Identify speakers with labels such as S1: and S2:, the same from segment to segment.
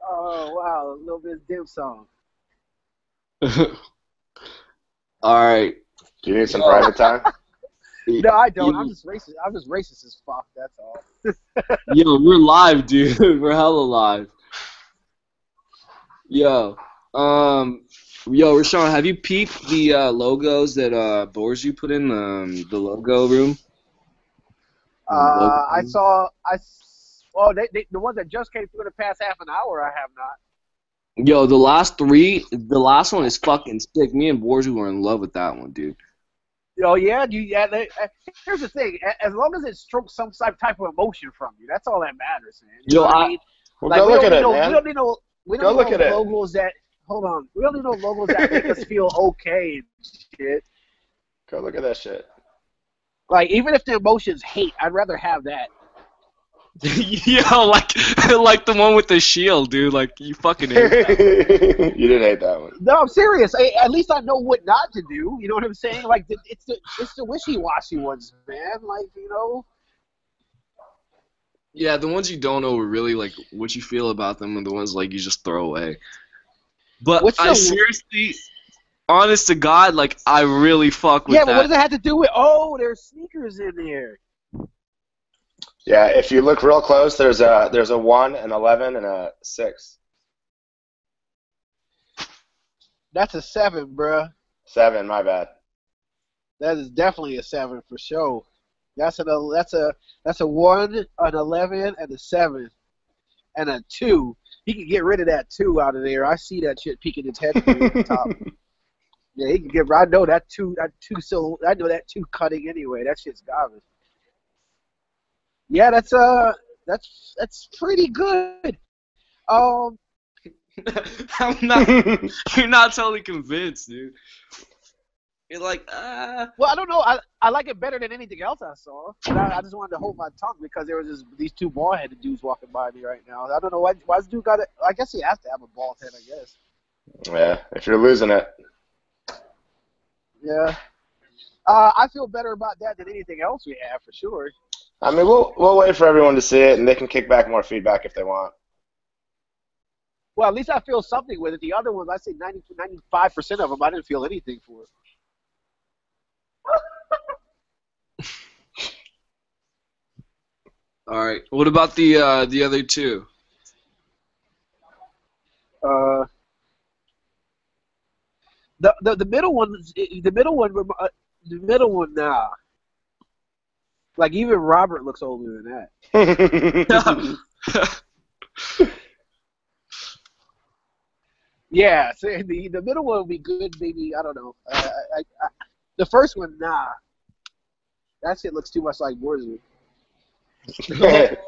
S1: Oh wow, a little bit of dim song.
S2: All right.
S3: Do you need some private time?
S1: No, I don't. I'm just racist. I'm just racist as fuck. That's all.
S2: Yo, we're live, dude. We're hella live. Yo, Rashawn, have you peeped the logos that Borzu put in the logo room?
S1: I saw. Oh, the ones that just came through in the past half an hour. I have not.
S2: Yo, the last one is fucking sick. Me and Borzu were in love with that one, dude.
S1: Oh yeah, here's the thing. As long as it strokes some type of emotion from you, that's all that matters, man. You know what I mean?
S3: Well, like, go look at it, man.
S1: We don't need no logos that. Hold on. We don't need no logos that make us feel okay and shit.
S3: Go look at that shit.
S1: Like, even if the emotion's hate, I'd rather have that.
S2: Yo, like the one with the shield, dude. Like, you fucking hate
S3: that. You did hate that one.
S1: No, I'm serious. At least I know what not to do. You know what I'm saying? Like, it's the wishy-washy ones, man. Like, you know.
S2: Yeah, the ones you don't know really like what you feel about them, and the ones like you just throw away. But seriously, honest to God, like I really fuck with that.
S1: Yeah, but what does it have to do with? Oh, there's sneakers in there.
S3: Yeah, if you look real close, there's a 1, an 11, and a 6.
S1: That's a 7, bruh.
S3: 7, my bad.
S1: That is definitely a 7 for sure. That's a 1, an 11, and a 7, and a 2. He can get rid of that 2 out of there. I see that shit peeking its head through the top. Yeah, he can get. I know that 2. So I know that 2 cutting anyway. That shit's garbage. Yeah, that's pretty good.
S2: I'm not. You're not totally convinced, dude. You're like,
S1: Well, I don't know. I like it better than anything else I saw. But I just wanted to hold my tongue because there was these 2 bald-headed dudes walking by me right now. I don't know why this dude got it. I guess he has to have a bald head, I guess.
S3: Yeah, if you're losing it.
S1: Yeah. I feel better about that than anything else we have, for sure.
S3: I mean, we'll wait for everyone to see it, and they can kick back more feedback if they want.
S1: Well, at least I feel something with it. The other ones, I say 95% of them, I didn't feel anything for it.
S2: all right. What about the other 2?
S1: The middle one, nah. Like, even Robert looks older than that. Yeah, so the middle one would be good, maybe, I don't know. The first one, nah. That shit looks too much like Borzu.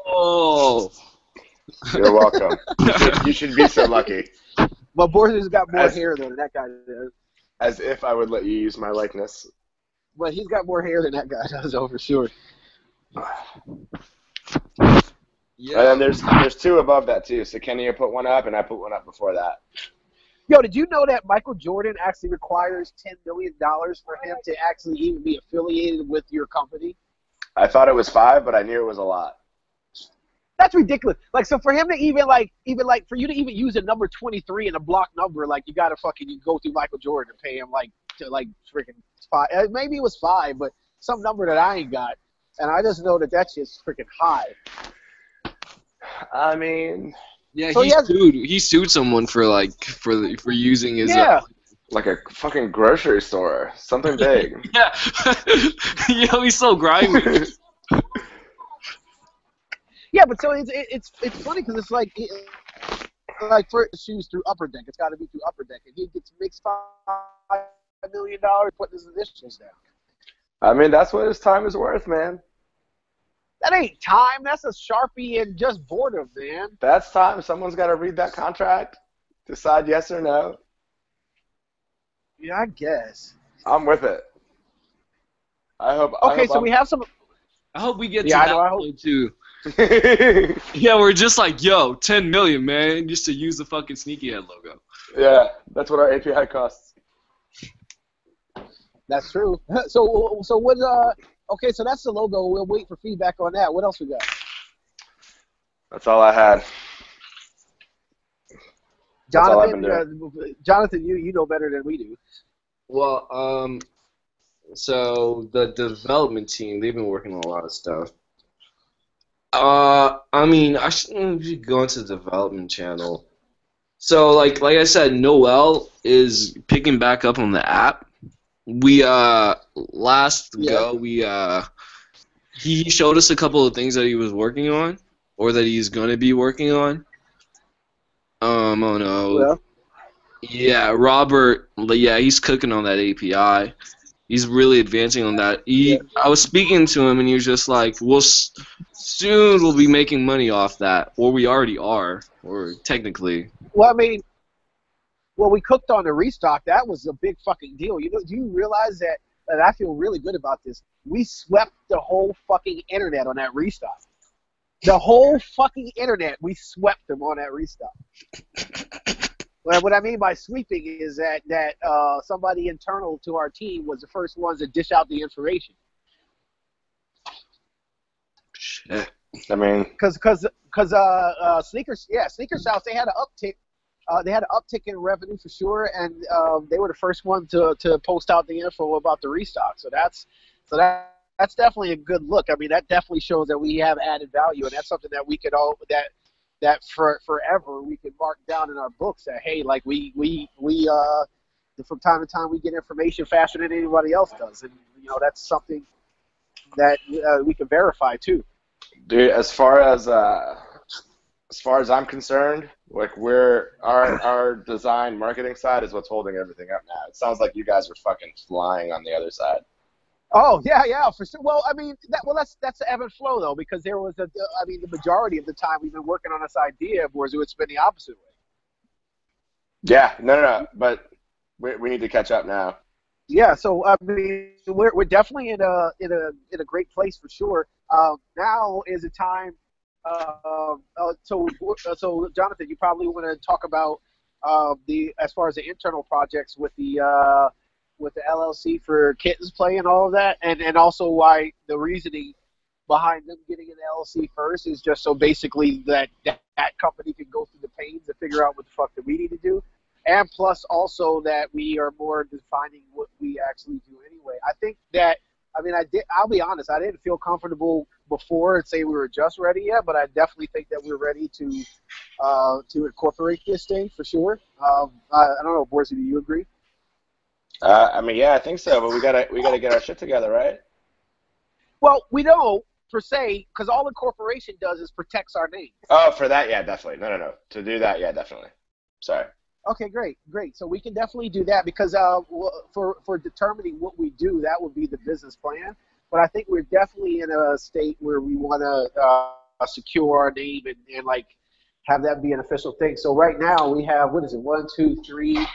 S2: Oh.
S3: You're welcome. You should be so lucky.
S1: But Borzu's got more hair than that guy does.
S3: As if I would let you use my likeness.
S1: But he's got more hair than that guy does, for sure.
S3: Yeah. And then there's 2 above that too. So Kenny put 1 up, and I put 1 up before that.
S1: Yo, did you know that Michael Jordan actually requires $10 million for him to actually even be affiliated with your company?
S3: I thought it was 5, but I knew it was a lot.
S1: That's ridiculous. Like, so for him to even for you to even use a number 23 in a block number, like, you gotta fucking go through Michael Jordan and pay him freaking 5. Maybe it was 5, but some number that I ain't got. And I just know that shit's freaking high.
S3: I mean,
S2: yeah, so he sued someone for using his
S3: like a fucking grocery store, something big.
S2: Yeah, he's so grimy.
S1: Yeah, but so it's funny because it's like for shoes through Upper Deck, it's got to be through Upper Deck, and he makes $5 million putting his initials down.
S3: I mean, that's what his time is worth, man.
S1: That ain't time. That's a Sharpie and just boredom, man.
S3: That's time. Someone's got to read that contract, decide yes or no.
S1: Yeah, I guess.
S3: I'm with it. I hope.
S1: We have some.
S2: I hope we get to that point too. Yeah, we're just like, yo, 10 million, man, just to use the fucking SneakyHead logo.
S3: Yeah, that's what our API costs.
S1: That's true. So what? Okay, so that's the logo. We'll wait for feedback on that. What else we got?
S3: That's all I had. That's all I've been
S1: Jonathan,
S3: doing.
S1: Jonathan, you know better than we do.
S2: Well, so the development team, they've been working on a lot of stuff. I mean, I should go into the development channel. So, like I said, Noel is picking back up on the app. We he showed us a couple of things that he was working on, or that he's gonna be working on. Oh no.
S1: Well,
S2: Yeah, Robert. Yeah, he's cooking on that API. He's really advancing on that. I was speaking to him, and he was just like, soon we'll be making money off that, or we already are, or technically."
S1: well, I mean, we cooked on the restock. That was a big fucking deal. You know, do you realize that? And I feel really good about this. We swept the whole fucking internet on that restock. The whole fucking internet, we swept them on that restock. Well, what I mean by sweeping is that somebody internal to our team was the first ones to dish out the information.
S2: Shit.
S3: I mean,
S1: because Sneaker Shouts, they had an uptick. They had an uptick in revenue for sure, and they were the first one to post out the info about the restock. So that's definitely a good look. I mean, that definitely shows that we have added value, and that's something that we could that for forever we could mark down in our books that, hey, like we from time to time we get information faster than anybody else does, and you know that's something that we can verify too.
S3: Dude, as far as I'm concerned, like our design marketing side is what's holding everything up now. It sounds like you guys are fucking flying on the other side.
S1: Oh yeah, for sure. Well, I mean, that's the ebb and flow though, because there was the majority of the time we've been working on this idea, whereas it's been the opposite way.
S3: Yeah, no, but we need to catch up now.
S1: Yeah, so I mean, we're definitely in a great place for sure. Now is a time. So Jonathan, you probably want to talk about as far as the internal projects with the LLC for Kittens Play and all of that, and also why the reasoning behind them getting an LLC first is just so basically that company can go through the pains to figure out what the fuck that we need to do, and plus also that we are more defining what we actually do anyway. I think that, I mean, I'll be honest, I didn't feel comfortable before and say we were just ready yet, but I definitely think that we're ready to incorporate this thing for sure. I don't know, Boris, do you agree?
S3: I mean, yeah, I think so, but we gotta get our shit together, right?
S1: Well, we don't per se, because all incorporation does is protects our name.
S3: Oh, for that, yeah, definitely. No. To do that, yeah, definitely. Sorry.
S1: Okay, great. So we can definitely do that because for determining what we do, that would be the business plan. But I think we're definitely in a state where we want to secure our name and like have that be an official thing. So right now we have, what is it, 1, 2, 3.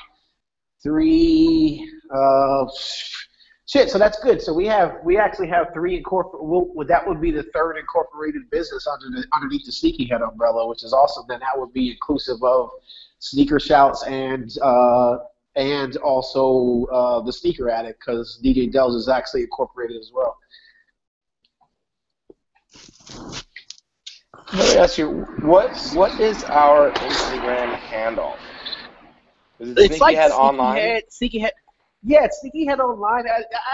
S1: So that's good. So we actually have 3 incorporated. That would be the 3rd incorporated business underneath the SneakyHead umbrella, which is awesome. Then that would be inclusive of Sneaker Shouts and also the Sneaker Addict, because DJ Dells is actually incorporated as well.
S3: Let me ask you, what is our Instagram handle? Is it
S1: It's like
S3: SneakyHead Online?
S1: SneakyHead. Yeah, it's SneakyHead Online.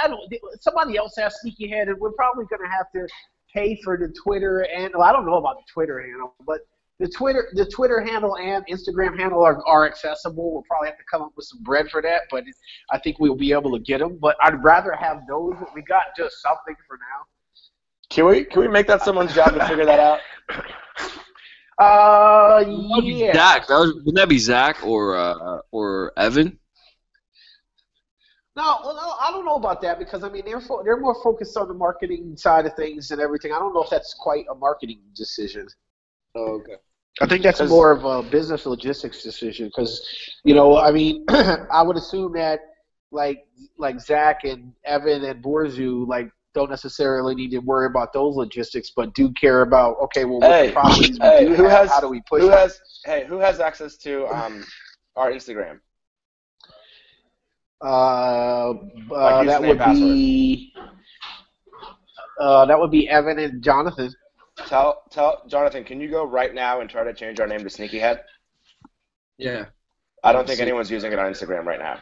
S1: I don't. Somebody else has SneakyHead, and we're probably going to have to pay for the Twitter and. Well, I don't know about the Twitter handle, but the Twitter handle and Instagram handle are accessible. We'll probably have to come up with some bread for that, but I think we'll be able to get them. But I'd rather have those. But we got just something for now.
S3: Can we make that someone's job to figure that out?
S1: Yeah.
S2: Zach, wouldn't that be Zach or Evan?
S1: No, I don't know about that because I mean they're more focused on the marketing side of things and everything. I don't know if that's quite a marketing decision.
S2: Oh, okay.
S1: I think that's more of a business logistics decision because, you know, I mean, I would assume that like Zach and Evan and Borzu don't necessarily need to worry about those logistics, but do care about what the properties we do have, how do we push
S3: who has access to our Instagram?
S1: Uh,
S3: Like
S1: that
S3: username,
S1: would
S3: password.
S1: be Evan and Jonathan.
S3: Tell Jonathan, can you go right now and try to change our name to SneakyHead?
S2: Yeah.
S3: I don't think anyone's using it on Instagram right now.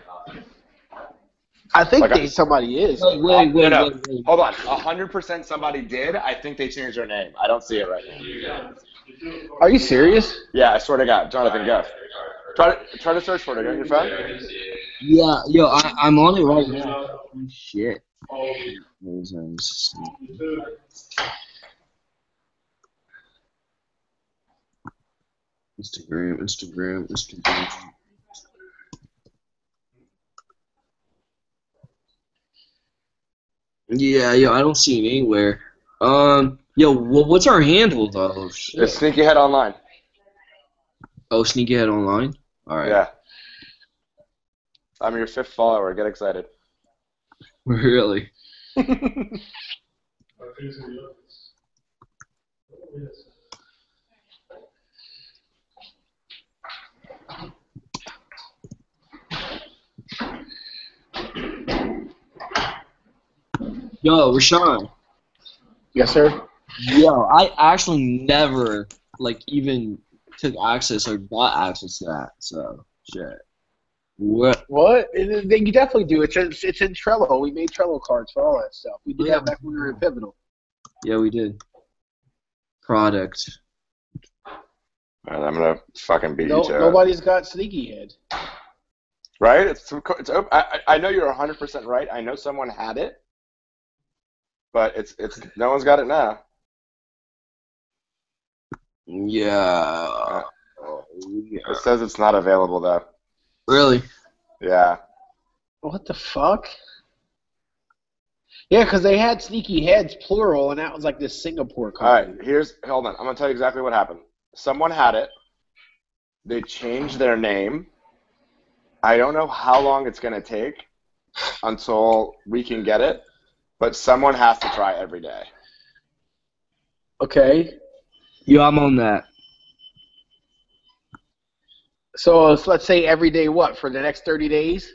S1: I think
S3: Like,
S1: somebody is.
S2: Wait.
S3: No. Hold on. 100% somebody did. I think they changed their name. I don't see it right now.
S1: Are you serious?
S3: Yeah, I swear to God. Jonathan, go. Try to search for it on your phone.
S2: Yeah, yo, I'm on it right now. Shit. Instagram. Yeah, yo, I don't see it anywhere. Yo, what's our handle though? Shit.
S3: It's SneakyHead Online.
S2: Oh, SneakyHead Online. All right.
S3: Yeah. I'm your 5th follower. Get excited.
S2: Really? Yo, Rashawn.
S1: Yes, sir.
S2: Yo, I actually never even took access or got access to that. So shit. What?
S1: You definitely do. It's in Trello. We made Trello cards for all that stuff. We did that back when we were in Pivotal.
S2: Yeah, we did. Product.
S3: And I'm gonna fucking beat you to it.
S1: Nobody's got SneakyHead.
S3: Right? It's open. I know you're 100% right. I know someone had it, but it's no one's got it now.
S2: Yeah.
S3: It says it's not available though.
S2: Really?
S3: Yeah.
S1: What the fuck? Yeah, because they had SneakyHeads plural, and that was like this Singapore company.
S3: All right. Hold on. I'm gonna tell you exactly what happened. Someone had it. They changed their name. I don't know how long it's gonna take until we can get it, but someone has to try every day.
S1: Okay.
S2: Yo, I'm on that.
S1: So let's say every day what, for the next 30 days?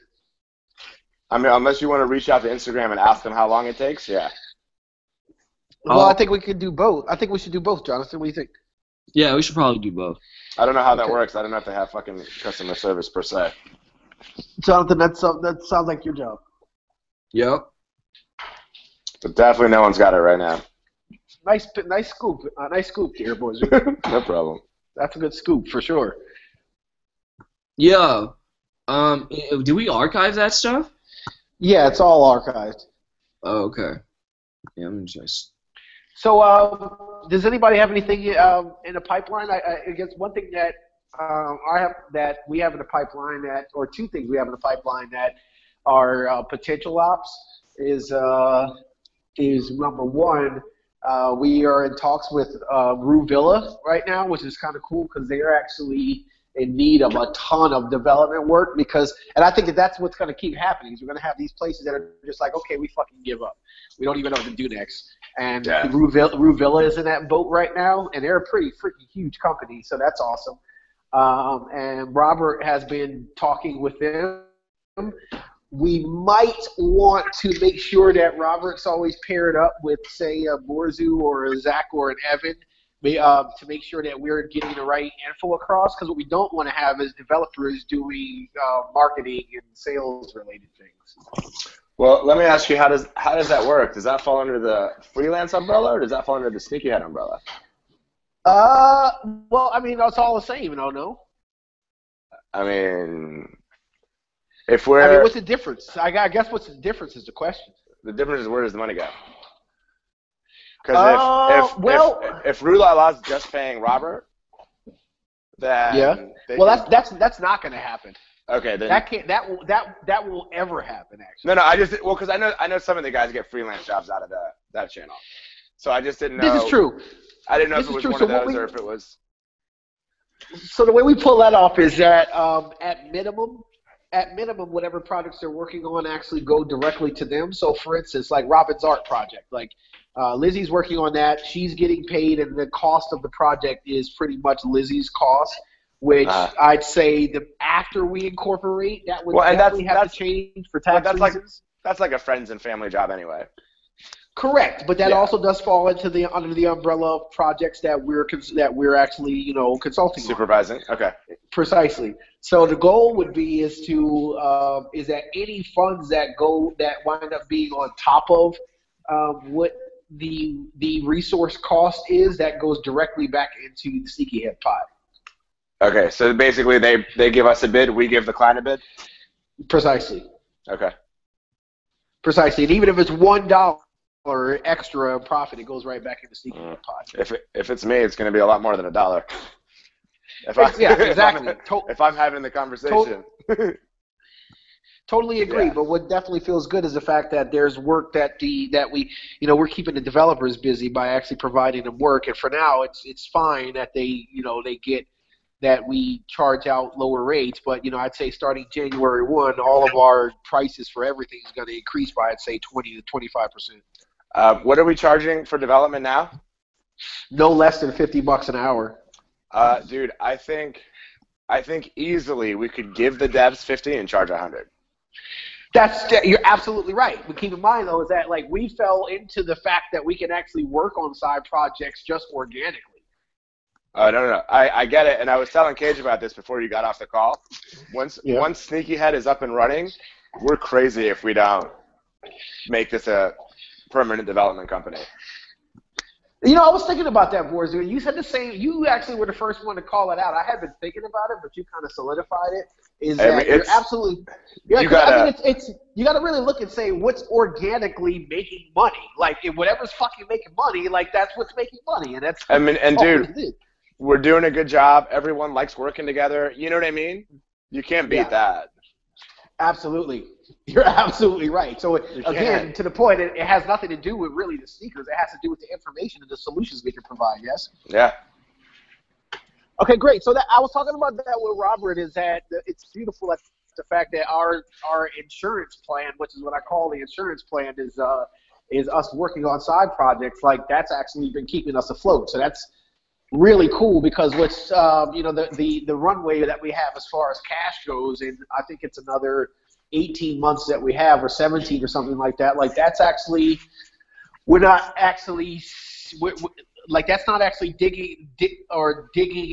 S3: I mean, unless you want to reach out to Instagram and ask them how long it takes, yeah.
S1: Well, I think we could do both. I think we should do both, Jonathan. What do you think?
S2: Yeah, we should probably do both.
S3: I don't know how that works. I don't know if they have fucking customer service per se.
S1: Jonathan, that sounds like your job.
S2: Yep.
S3: But definitely no one's got it right now.
S1: Nice scoop. Nice scoop here, boys.
S3: No problem.
S1: That's a good scoop for sure.
S2: Yo, do we archive that stuff?
S1: Yeah, it's all archived.
S2: Oh, okay. Yeah, I'm just.
S1: So, does anybody have anything in the pipeline? I guess one thing that we have in the pipeline or two things we have in the pipeline that are potential ops is number one. We are in talks with Rue Villa right now, which is kind of cool because they are actually in need of a ton of development work and I think that's what's going to keep happening is we're going to have these places that are just like, okay, we fucking give up. We don't even know what to do next. And Rue Villa is in that boat right now, and they're a pretty freaking huge company, so that's awesome. And Robert has been talking with them. We might want to make sure that Robert's always paired up with, say, a Borzu or a Zach or an Evan to make sure that we're getting the right info across, because what we don't want to have is developers doing marketing and sales-related things.
S3: Well, let me ask you, how does that work? Does that fall under the freelance umbrella, or does that fall under the SneakyHead umbrella?
S1: Well, I mean, it's all the same, no?
S3: I mean, what's
S1: the difference? I guess what's the difference is the question.
S3: The difference is, where does the money go? Because if Rue Lala's just paying Robert, then
S1: that's not going to happen.
S3: Okay, then
S1: that will ever happen, actually.
S3: No, because I know some of the guys get freelance jobs out of that channel, so I just didn't know.
S1: This is true.
S3: I didn't know if it was one of those or if it was.
S1: So the way we pull that off is that at minimum, whatever projects they're working on actually go directly to them. So, for instance, like Robin's art project, like Lizzie's working on that. She's getting paid, and the cost of the project is pretty much Lizzie's cost. which I'd say after we incorporate, that would definitely have to change for tax reasons.
S3: That's like a friends and family job anyway.
S1: Correct, but that also does fall into under the umbrella of projects that we're actually consulting
S3: supervising.
S1: On.
S3: Okay,
S1: precisely. So the goal would be is that any funds that wind up being on top of what the resource cost is, that goes directly back into the SneakyHead pot.
S3: Okay, so basically they give us a bid, we give the client a bid?
S1: Precisely.
S3: Okay.
S1: Precisely, and even if it's $1 or extra profit, it goes right back into SneakyHead pot.
S3: If it's me, it's going to be a lot more than $1.
S1: Exactly.
S3: If I'm having the conversation.
S1: Totally agree, but what definitely feels good is the fact that there's work that we're keeping the developers busy by actually providing them work, and for now it's fine that they get that we charge out lower rates, but I'd say starting January 1, all of our prices for everything is going to increase by I'd say 20 to 25%.
S3: What are we charging for development now?
S1: No less than $50 an hour.
S3: Dude, I think easily we could give the devs 50 and charge 100.
S1: You're absolutely right. But keep in mind though is that we fell into the fact that we can actually work on side projects just organically.
S3: No. I get it, and I was telling Cage about this before you got off the call. Once SneakyHead is up and running, we're crazy if we don't make this a permanent development company.
S1: I was thinking about that, Boris. You said the same. You actually were the first one to call it out. I had been thinking about it, but you kind of solidified it. You're absolutely. You got to really look and say what's organically making money. Whatever's fucking making money, that's what's making money, and that's.
S3: Dude, we're doing a good job. Everyone likes working together. You know what I mean? You can't beat that.
S1: Absolutely. You're absolutely right. So, again, to the point, it has nothing to do with really the sneakers. It has to do with the information and the solutions we can provide, yes?
S3: Yeah.
S1: Okay, great. So I was talking about that with Robert is that it's beautiful that the fact that our insurance plan, which is what I call the insurance plan, is us working on side projects. That's actually been keeping us afloat. So that's really cool because what's the runway that we have as far as cash goes, and I think it's another 18 months that we have, or 17 or something like that. That's actually that's not actually digging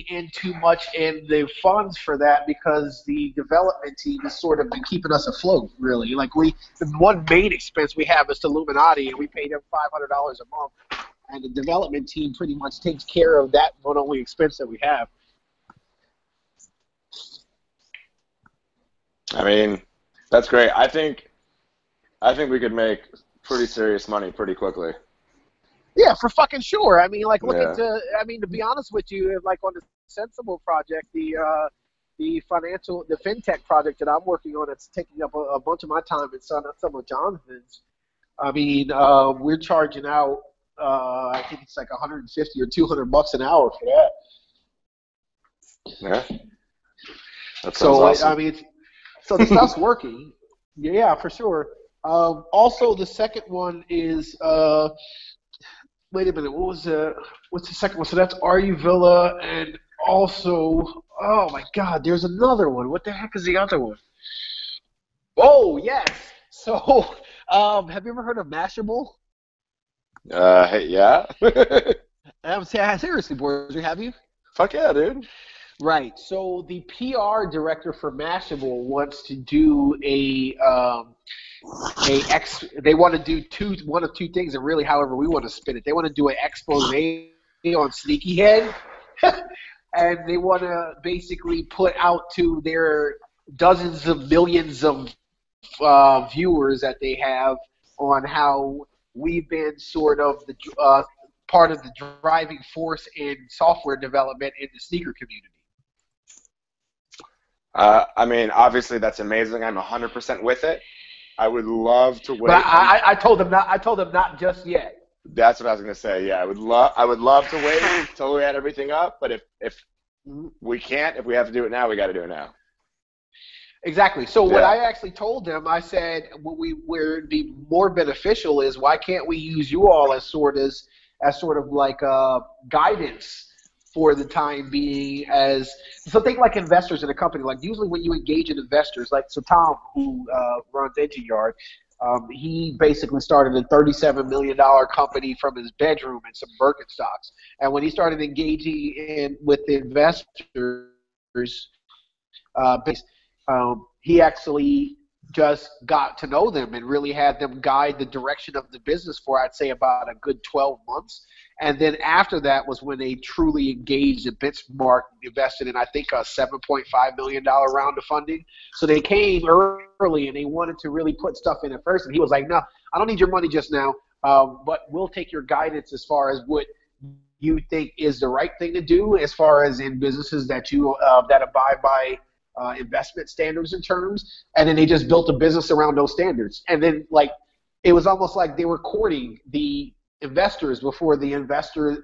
S1: in too much in the funds for that, because the development team has sort of been keeping us afloat, really. The one main expense we have is to Illuminati, and we pay them $500 a month. And the development team pretty much takes care of that one only expense that we have.
S3: I mean, that's great. I think we could make pretty serious money pretty quickly.
S1: Yeah, for fucking sure. I mean, to be honest with you, on the Sensible project, the fintech project that I'm working on, that's taking up a bunch of my time and some of Jonathan's. I mean, we're charging out. I think it's like $150 or $200 an hour for that.
S3: Yeah. That sounds awesome.
S1: I mean, so the stuff's working. Yeah, for sure. Also, the second one is. Wait a minute. What's the second one? So that's RU Villa, and also, oh my God, there's another one. What the heck is the other one? Oh yes. So, have you ever heard of Mashable?
S3: Yeah.
S1: I'm saying seriously, boys, have you?
S3: Fuck yeah, dude.
S1: Right. So the PR director for Mashable wants to do they want to do one of two things, and really, however we want to spin it. They want to do an expose on SneakyHead, and they want to basically put out to their dozens of millions of viewers that they have on how we've been sort of the part of the driving force in software development in the sneaker community.
S3: I mean, obviously that's amazing. I'm 100% with it. I would love to wait.
S1: But I told them not. I told them not just yet.
S3: That's what I was gonna say. Yeah, I would love to wait until we had everything up. But if we can't, if we have to do it now, we got to do it now.
S1: Exactly. So what I actually told them, I said, where it'd be more beneficial is, why can't we use you all as sort of like guidance for the time being. As so, think like investors in a company. Like usually when you engage in investors, like so Tom, who runs Engine Yard, he basically started a $37 million company from his bedroom and some Birkenstocks. And when he started engaging in with the investors, he actually just got to know them and really had them guide the direction of the business for, I'd say, about a good 12 months. And then after that was when they truly engaged in Benchmark, invested in, I think, a $7.5 million round of funding. So they came early and they wanted to really put stuff in at first. And he was like, no, I don't need your money just now, but we'll take your guidance as far as what you think is the right thing to do as far as in businesses that you that abide by investment standards and terms. And then they just built a business around those standards. And then, like, it was almost like they were courting the investors before the investors,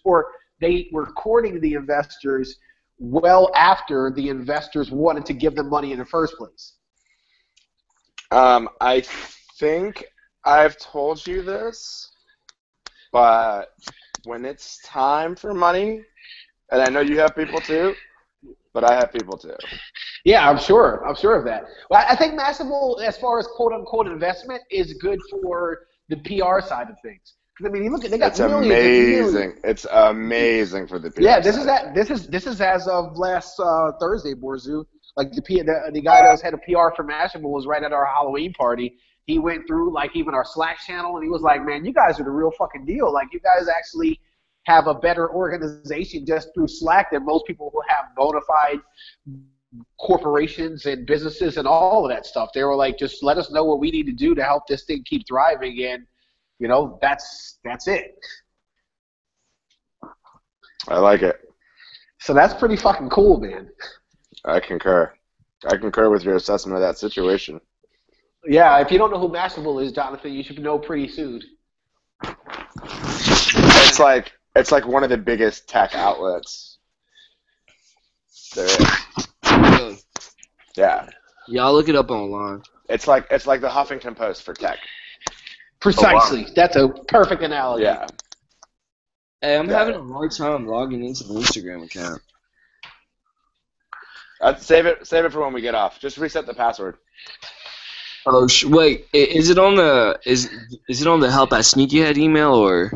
S1: or they were courting the investors well after the investors wanted to give them money in the first place.
S3: I think I've told you this, but when it's time for money, and I know you have people too, but I have people too.
S1: Yeah, I'm sure of that. Well, I think Massimo, as far as quote unquote investment, is good for the PR side of things. Because I mean, look, they got
S3: it's
S1: millions
S3: amazing.
S1: and millions.
S3: It's amazing for the PR.
S1: Yeah,
S3: side.
S1: this is as of last Thursday, Borzu. Like the guy that was head of PR for Mashable was right at our Halloween party. He went through like even our Slack channel and he was like, "Man, you guys are the real fucking deal. Like you guys actually have a better organization just through Slack than most people who have bona fide corporations and businesses and all of that stuff." They were like, "Just let us know what we need to do to help this thing keep thriving," and you know, that's it.
S3: I like it.
S1: So that's pretty fucking cool, man.
S3: I concur. I concur with your assessment of that situation.
S1: Yeah, if you don't know who Mashable is, Jonathan, you should know pretty soon.
S3: It's like one of the biggest tech outlets there is.
S2: Really?
S3: Yeah.
S2: Yeah, I'll look it up online.
S3: It's like the Huffington Post for tech.
S1: Precisely.
S3: Oh, wow.
S1: That's a perfect analogy.
S3: Yeah.
S2: Hey, I'm having a hard time logging into the Instagram account.
S3: Save it for when we get off. Just reset the password.
S2: Oh, wait. Is it on the help at SneakyHead email or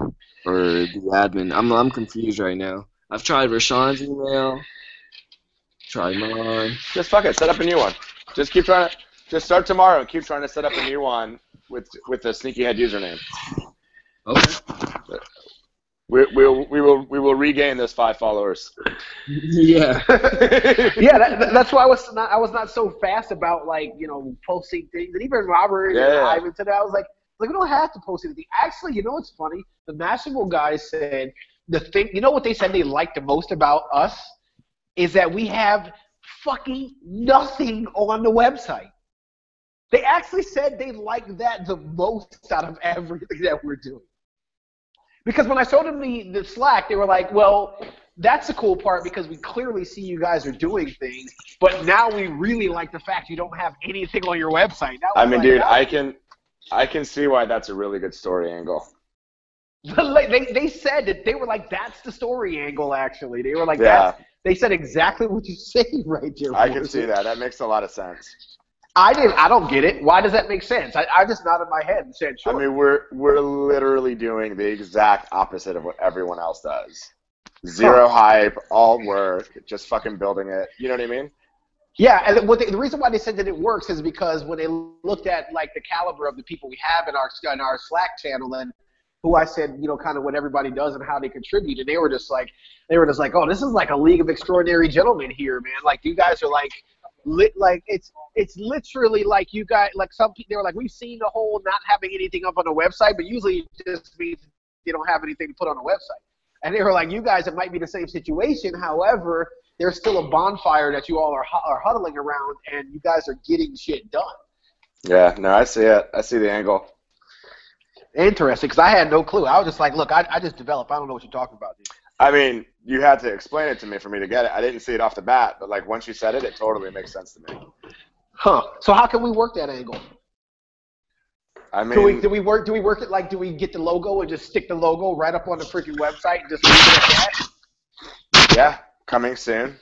S2: the admin? I'm confused right now. I've tried Rashawn's email. Tried mine.
S3: Just fuck it. Set up a new one. Just keep trying to. Just start tomorrow and keep trying to set up a new one with the SneakyHead username.
S2: Okay.
S3: We will regain those 5 followers.
S2: Yeah.
S1: Yeah, that's why I was not so fast about like, you know, posting things. And even Robert and Ivan today, I was like we don't have to post anything. Actually, you know what's funny? The Mashable guys said the thing. You know what they said they liked the most about us is that we have fucking nothing on the website. They actually said they liked that the most out of everything that we're doing. Because when I showed them the Slack, they were like, well, that's the cool part because we clearly see you guys are doing things, but now we really like the fact you don't have anything on your website.
S3: I mean, dude, I can see why that's a really good story angle.
S1: They said that they were like, that's the story angle, actually. They were like, they said exactly what you say right there.
S3: I can see that. That makes a lot of sense.
S1: I don't get it. Why does that make sense? I just nodded my head and said, sure.
S3: I mean, we're literally doing the exact opposite of what everyone else does. Zero hype, all work, just fucking building it. You know what I mean?
S1: Yeah, and the reason why they said that it works is because when they looked at like the caliber of the people we have in our Slack channel and who I said, you know, kind of what everybody does and how they contribute, and they were just like, oh, this is like a league of extraordinary gentlemen here, man. Like you guys are like. Like it's literally like you guys, like some people, they were like, we've seen the whole not having anything up on the website, but usually it just means you don't have anything to put on the website. And they were like, you guys, it might be the same situation. However, there's still a bonfire that you all are huddling around, and you guys are getting shit done.
S3: Yeah, no, I see it. I see the angle.
S1: Interesting, because I had no clue. I was just like, look, I just developed. I don't know what you're talking about, dude.
S3: I mean, you had to explain it to me for me to get it. I didn't see it off the bat, but like once you said it, it totally makes sense to me.
S1: Huh. So how can we work that angle?
S3: I mean,
S1: do we work it like, do we get the logo and just stick the logo right up on the freaking website and just leave it at that?
S3: yeah, coming soon.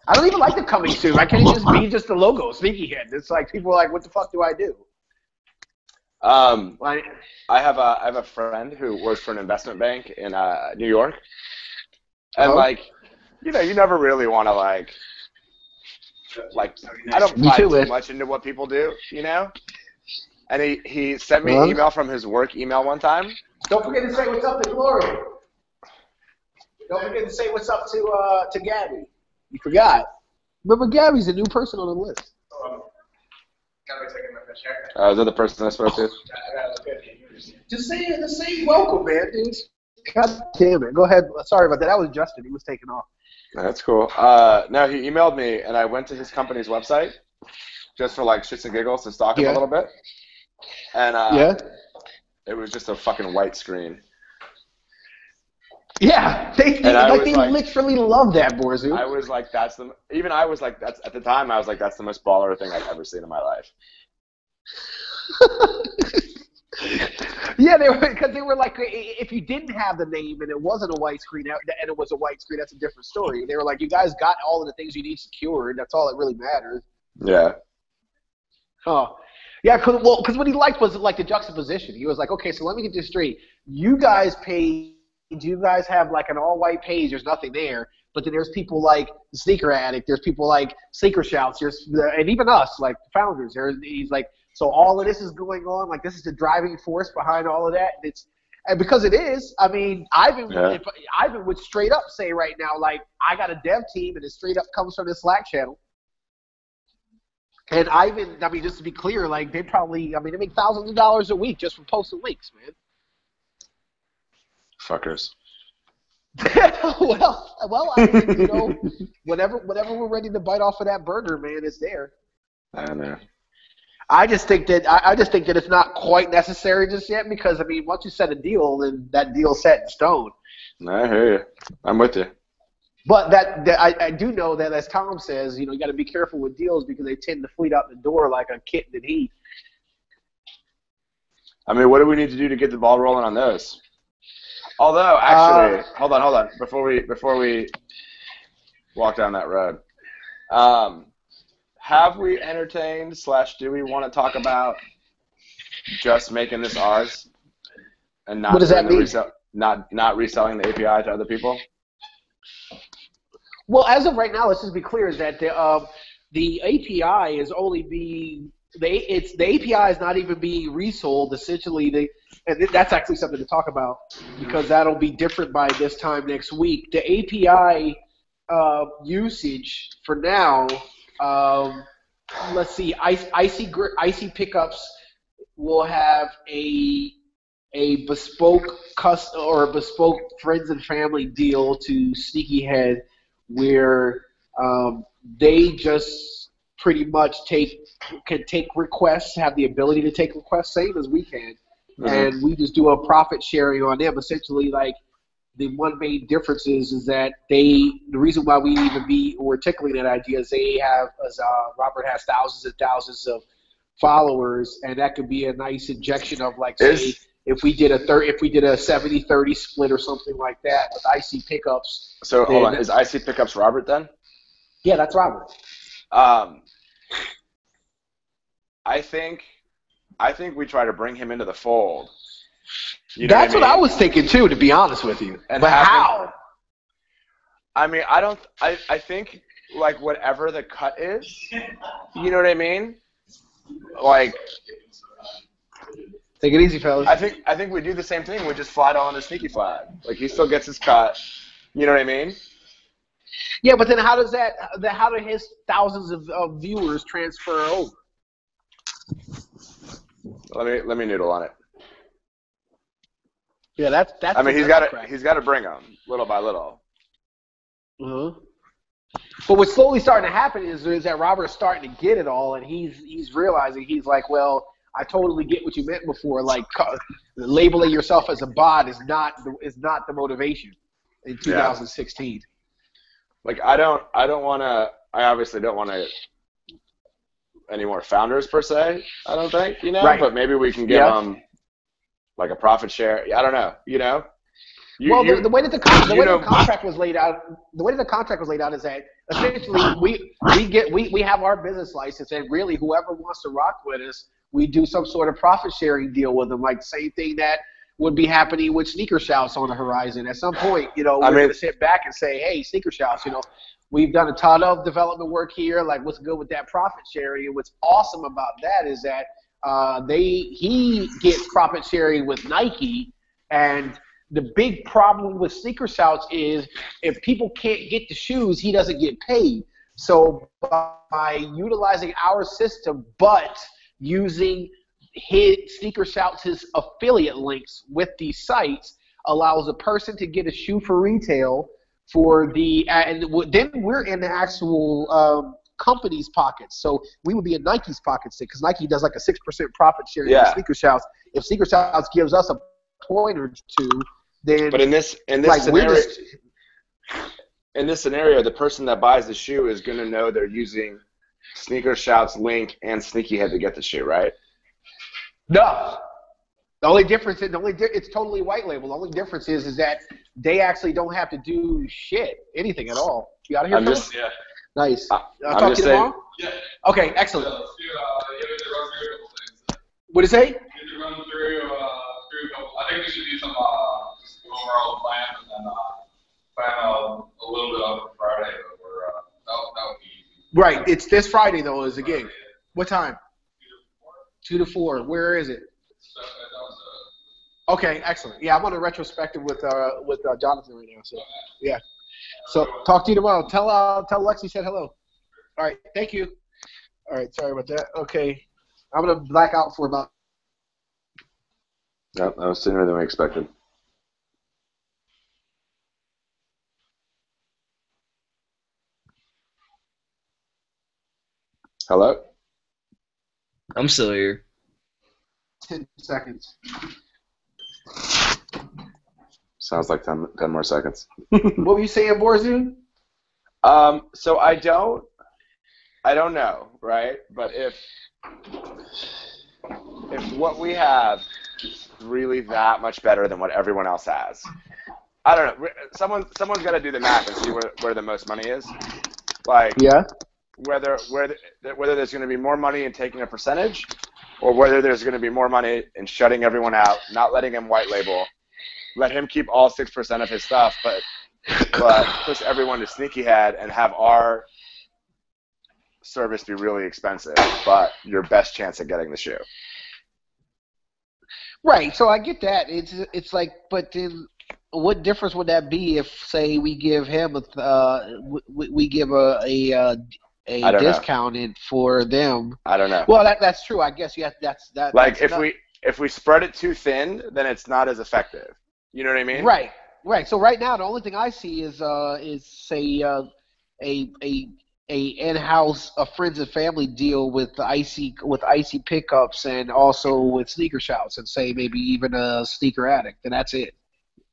S1: I don't even like the coming soon. Why can't it just be just the logo, SneakyHead? It's like people are like, what the fuck do I do?
S3: I have a friend who works for an investment bank in New York, and like, you know, you never really want to like I don't pry too much into what people do, you know. And he sent me an email from his work email one time.
S1: Don't forget to say what's up to Glory. Don't forget to say what's up to Gabby. You forgot. Remember, Gabby's a new person on the list.
S3: Is that the person I spoke to?
S1: Just say welcome, man, dude. God damn it. Go ahead. Sorry about that. That was Justin. He was taking off.
S3: That's cool. No, he emailed me, and I went to his company's website just for like shits and giggles to stalk him a little bit. And it was just a fucking white screen.
S1: Yeah, they literally love that, Borzu.
S3: I was like, that's at the time I was like, that's the most baller thing I've ever seen in my life.
S1: Yeah, because they were like, if you didn't have the name and it wasn't a white screen and it was a white screen, that's a different story. They were like, you guys got all of the things you need secured. That's all that really matters.
S3: Yeah.
S1: Oh. Yeah, because what he liked was like the juxtaposition. He was like, okay, so let me get this straight. You guys have like an all-white page. There's nothing there. But then there's people like the Sneaker Addict. There's people like Sneaker Shouts. And even us, like the founders. He's like, so all of this is going on. Like, this is the driving force behind all of that. And because it is, I mean, Ivan would straight up say right now, like, I got a dev team, and it straight up comes from this Slack channel. And Ivan, I mean, just to be clear, like, they make thousands of dollars a week just from posting links, man.
S3: Fuckers.
S1: well, I mean, you know, whenever we're ready to bite off of that burger, man, it's there.
S3: I know.
S1: I just think that it's not quite necessary just yet because, I mean, once you set a deal, then that deal's set in stone.
S3: I hear you. I'm with you.
S1: But I do know that, as Tom says, you know, you got to be careful with deals because they tend to fleet out the door like a kitten in heat.
S3: I mean, what do we need to do to get the ball rolling on those? Although, actually, hold on, before we walk down that road, have we entertained / do we want to talk about just making this ours and not
S1: what does that mean?
S3: Not reselling the API to other people?
S1: Well, as of right now, let's just be clear: is that the API is only being the API is not even being resold. Essentially, and that's actually something to talk about because that'll be different by this time next week. The API usage for now. Let's see. Icy Pickups will have a bespoke bespoke friends and family deal to SneakyHead, where they just pretty much can take requests, have the ability to take requests, same as we can, and we just do a profit sharing on them. Essentially, like. The one main difference is that the reason why we're tickling that idea is they have, as Robert has thousands and thousands of followers, and that could be a nice injection of, like, say, if we did a 70-30 split or something like that with IC Pickups.
S3: So hold on, is IC Pickups Robert then?
S1: Yeah, that's Robert.
S3: I think we try to bring him into the fold. You know
S1: That's what I
S3: mean?
S1: was thinking too, to be honest with you.
S3: And
S1: but how?
S3: I mean, I think, like, whatever the cut is, you know what I mean? Like,
S1: take it easy, fellas.
S3: I think we do the same thing. We just fly on the sneaky flag. Like, he still gets his cut. You know what I mean?
S1: Yeah, but then how do his thousands of viewers transfer over?
S3: Let me noodle on it.
S1: Yeah, that's.
S3: I mean, he's got to bring them little by little.
S1: But what's slowly starting to happen is that Robert's starting to get it all, and he's realizing, he's like, well, I totally get what you meant before. Like, labeling yourself as a bot is not the motivation in 2016.
S3: Yeah. Like, I obviously don't want to any more founders per se. I don't think,
S1: Right.
S3: but maybe we can give them like a profit share. I don't know,
S1: The way that the contract was laid out, is that essentially we have our business license, and really whoever wants to rock with us, we do some sort of profit sharing deal with them, like the same thing that would be happening with Sneaker Shouts on the horizon. At some point, we're going to sit back and say, hey, Sneaker Shouts, we've done a ton of development work here. Like, what's good with that profit sharing? And what's awesome about that is that he gets profit sharing with Nike, and the big problem with Sneaker Shouts is if people can't get the shoes, he doesn't get paid. So by utilizing our system, but using Sneaker Shouts' affiliate links with these sites, allows a person to get a shoe for retail for and then we're in the actual company's pockets. So we would be in Nike's pockets because Nike does like a 6% profit sharing with Sneaker Shouts. If Sneaker Shouts gives us a point or two, then
S3: but in this scenario, the person that buys the shoe is going to know they're using Sneaker Shouts link and SneakyHead to get the shoe, right?
S1: No. The only difference is it's totally white label. The only difference is that they actually don't have to do anything at all. You out of here, Phil?
S2: Yeah.
S1: Nice.
S3: I'm
S1: talk to you tomorrow?
S2: Yeah.
S1: Okay, excellent.
S4: Yeah, let's do, you need to run through a couple things.
S1: What did you say?
S4: You need to run through a couple. I think we should do some just overall plan and then plan a little bit on Friday, but that would be easy.
S1: Right. It's this Friday though is the gig. What time? 2 to 4. Where is it? Okay, excellent. Yeah, I'm on a retrospective with Jonathan right now. So yeah. So talk to you tomorrow. Tell Lexi said hello. All right. Thank you. All right. Sorry about that. Okay. I'm gonna black out for about.
S3: Yep, that was sooner than we expected. Hello?
S2: I'm still here.
S1: 10 seconds.
S3: Sounds like 10 more seconds.
S1: What were you saying, Borzu?
S3: So I don't know, right? But if what we have is really that much better than what everyone else has, I don't know. Someone's got to do the math and see where the most money is. Like,
S1: yeah,
S3: whether there's going to be more money in taking a percentage, or whether there's going to be more money in shutting everyone out, not letting him white label, let him keep all 6% of his stuff, but push everyone to SneakyHead and have our service be really expensive, but your best chance at getting the shoe.
S1: Right. So I get that. It's like, but then what difference would that be if, say, we give him we give a discount in for them?
S3: I don't know.
S1: Well, that's true. I guess that's that.
S3: Like
S1: that's
S3: if we spread it too thin, then it's not as effective. You know what I mean?
S1: Right. Right. So right now, the only thing I see is say a in-house friends and family deal with icy pickups and also with Sneaker Shouts and say maybe even a Sneaker Addict, and that's it.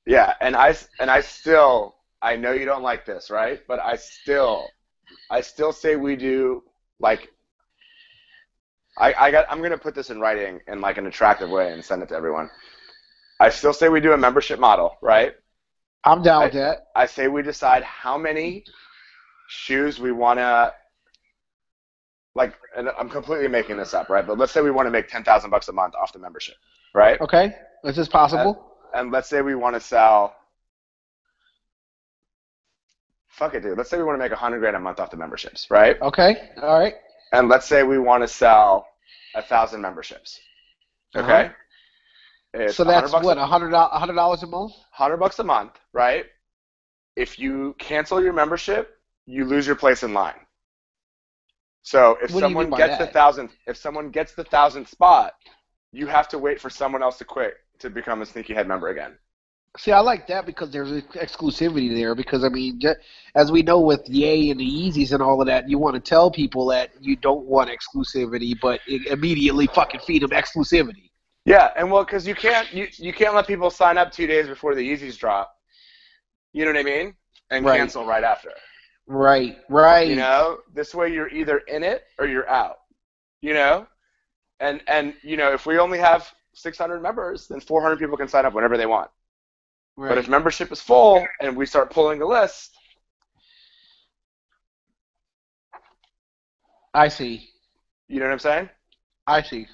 S3: Yeah, and I still, I know you don't like this, right? But I still say we do, like, I'm gonna put this in writing in like an attractive way and send it to everyone. I still say we do a membership model, right?
S1: I'm down with that.
S3: I say we decide how many shoes we want to, like, and I'm completely making this up, right? But let's say we want to make $10,000 a month off the membership, right?
S1: Okay, this is possible.
S3: And let's say we want to sell, fuck it, dude. Let's say we want to make $100,000 a month off the memberships, right?
S1: Okay, all right.
S3: And let's say we want to sell 1,000 memberships, okay?
S1: So that's what, $100 a month?
S3: $100 a month, right? If you cancel your membership, you lose your place in line. So if someone gets the 1,000th spot, you have to wait for someone else to quit to become a SneakyHead member again.
S1: See, I like that because there's exclusivity there. Because I mean, as we know with Ye and the Yeezys and all of that, you want to tell people that you don't want exclusivity, but immediately fucking feed them exclusivity.
S3: Yeah, and well, because you can't let people sign up 2 days before the Yeezys drop. You know what I mean? And cancel right after.
S1: Right.
S3: You know, this way you're either in it or you're out. you know, and if we only have 600 members, then 400 people can sign up whenever they want.
S1: Right.
S3: But if membership is full and we start pulling a list,
S1: I see.
S3: you know what I'm saying?
S1: I see.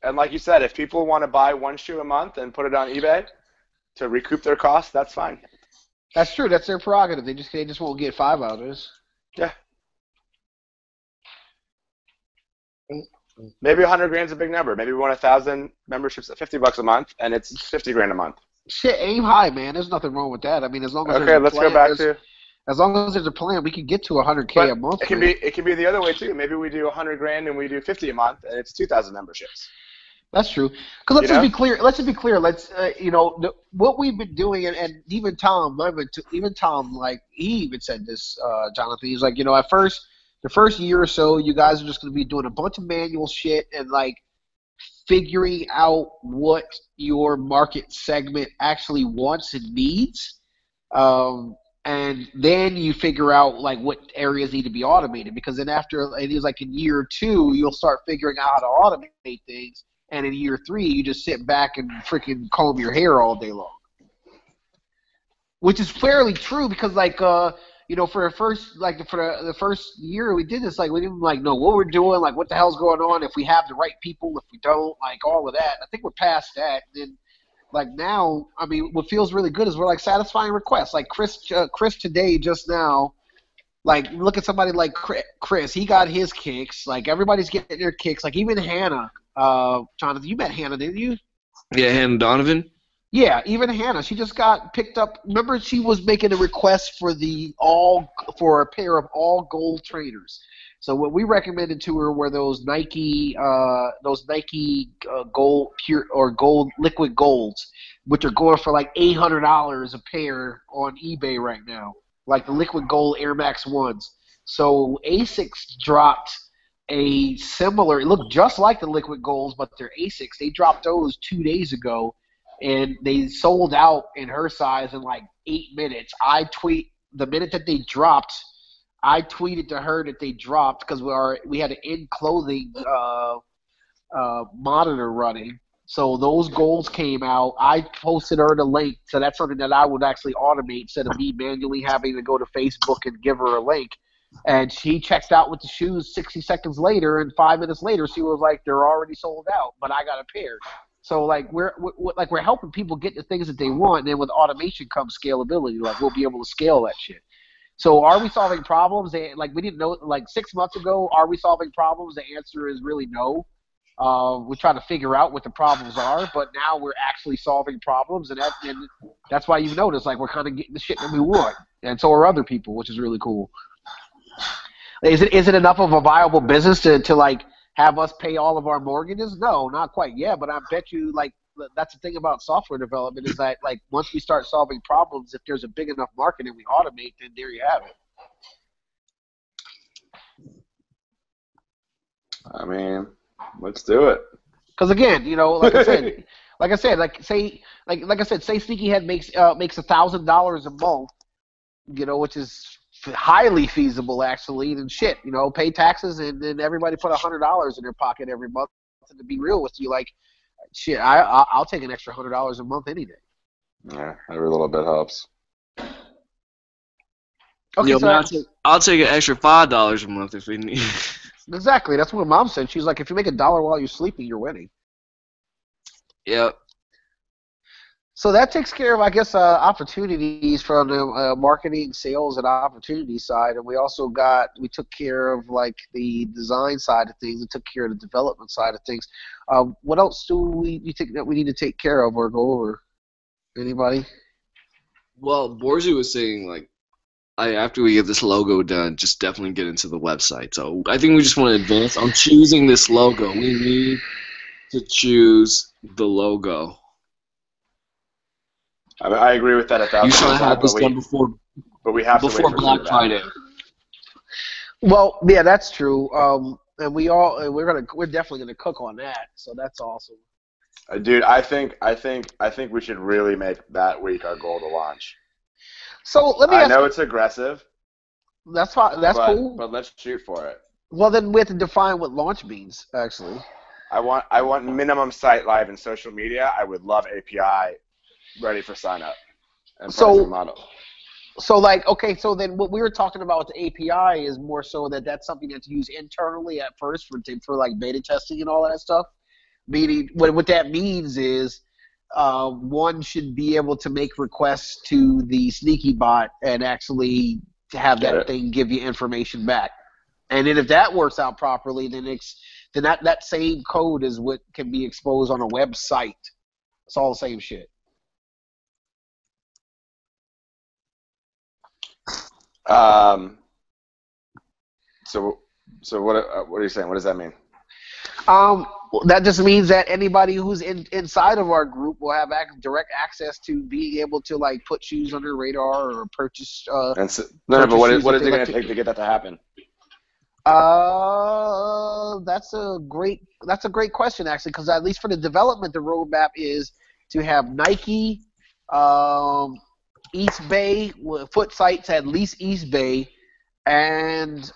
S3: And like you said, if people want to buy one shoe a month and put it on eBay to recoup their costs, that's fine.
S1: That's true. That's their prerogative. They just won't get 5 out of this.
S3: Yeah. Maybe 100 grand is a big number. Maybe we want 1,000 memberships at $50 a month, and it's 50 grand a month.
S1: Shit, aim high, man. There's nothing wrong with that. I mean, as long as
S3: Okay, let's go back to.
S1: As long as there's a plan, we can get to 100K a month.
S3: It can be the other way too. Maybe we do 100 grand and we do 50 a month, and it's 2,000 memberships.
S1: That's true. Because let's just be clear. Let's just be clear. What we've been doing, and even Tom, like he even said this, Jonathan. He's like, at first, the first year or so, you guys are just going to be doing a bunch of manual shit and like figuring out what your market segment actually wants and needs. And then you figure out like what areas need to be automated, because then it is like in year 2, you'll start figuring out how to automate things. And in year 3, you just sit back and freaking comb your hair all day long. Which is fairly true because, like, for the first year we did this, like, we didn't, like, know what we're doing, like, what the hell's going on, if we have the right people, if we don't, like, all of that. I think we're past that. And then, like, now, I mean, what feels really good is we're, like, satisfying requests. Like, Chris today, just now, like, look at somebody like Chris. He got his kicks. Like, everybody's getting their kicks. Like, even Hannah. Jonathan, you met Hannah, didn't you?
S2: Yeah, Hannah Donovan.
S1: Yeah, even Hannah. She just got picked up. Remember, she was making a request for a pair of all gold trainers. So what we recommended to her were those Nike gold pure or gold liquid golds, which are going for like $800 a pair on eBay right now, like the liquid gold Air Max 1s. So ASICS dropped a similar, it looked just like the liquid golds, but they're ASICs. They dropped those 2 days ago, and they sold out in her size in like 8 minutes. The minute that they dropped, I tweeted to her that they dropped because we had an in-clothing monitor running. So those golds came out. I posted her the link, so that's something that I would actually automate instead of me manually having to go to Facebook and give her a link. And she checked out with the shoes 60 seconds later, and 5 minutes later, she was like, "They're already sold out, but I got a pair." So like we're helping people get the things that they want, and then with automation comes scalability. Like we'll be able to scale that shit. So are we solving problems? Like we didn't know. Like 6 months ago, are we solving problems? The answer is really no. We're trying to figure out what the problems are, but now we're actually solving problems, and that's why you've noticed like we're kind of getting the shit that we want, and so are other people, which is really cool. Is it enough of a viable business to like have us pay all of our mortgages? No, not quite yet. But I bet you like that's the thing about software development is that like once we start solving problems, if there's a big enough market and we automate, then there you have it.
S3: I mean, let's do it.
S1: Because again, like I said, say SneakyHead makes $1,000 a month, which is highly feasible actually, then shit, pay taxes and then everybody put $100 in their pocket every month. And to be real with you, like shit, I'll take an extra $100 a month any day.
S3: Yeah, every little bit helps.
S1: Okay,
S2: I'll take an extra $5 a month if we need.
S1: Exactly, that's what Mom said. She's like, if you make $1 while you're sleeping, you're winning.
S2: Yep.
S1: So that takes care of, I guess, opportunities from the marketing, sales, and opportunity side, and we took care of like the design side of things, and took care of the development side of things. What else do you think that we need to take care of or go over? Anybody?
S2: Well, Borzi was saying like, after we get this logo done, just definitely get into the website. So I think we just want to advance on choosing this logo. We need to choose the logo.
S3: I agree with that 1,000%.
S2: You should have had this done before
S3: before
S2: Black Friday.
S1: Well, yeah, that's true. And we're definitely gonna cook on that. So that's awesome.
S3: Dude, I think we should really make that week our goal to launch.
S1: So let me.
S3: I know it's aggressive.
S1: That's fine. That's cool.
S3: But let's shoot for it.
S1: Well, then we have to define what launch means, actually.
S3: I want minimum site live in social media. I would love API ready for sign up and pricing model.
S1: So like, okay, so then what we were talking about with the API is more so that's something that's used internally at first for like beta testing and all that stuff. Meaning, what that means is one should be able to make requests to the Sneaky bot and actually have that thing give you information back. And then if that works out properly, then that same code is what can be exposed on a website. It's all the same shit.
S3: So what are you saying? What does that mean?
S1: That just means that anybody who's inside of our group will have direct access to being able to like put shoes on their radar or purchase.
S3: But what is it going to take to get that to happen?
S1: That's a great question actually, because at least for the development, the roadmap is to have Nike, East Bay, foot sites at least East Bay, and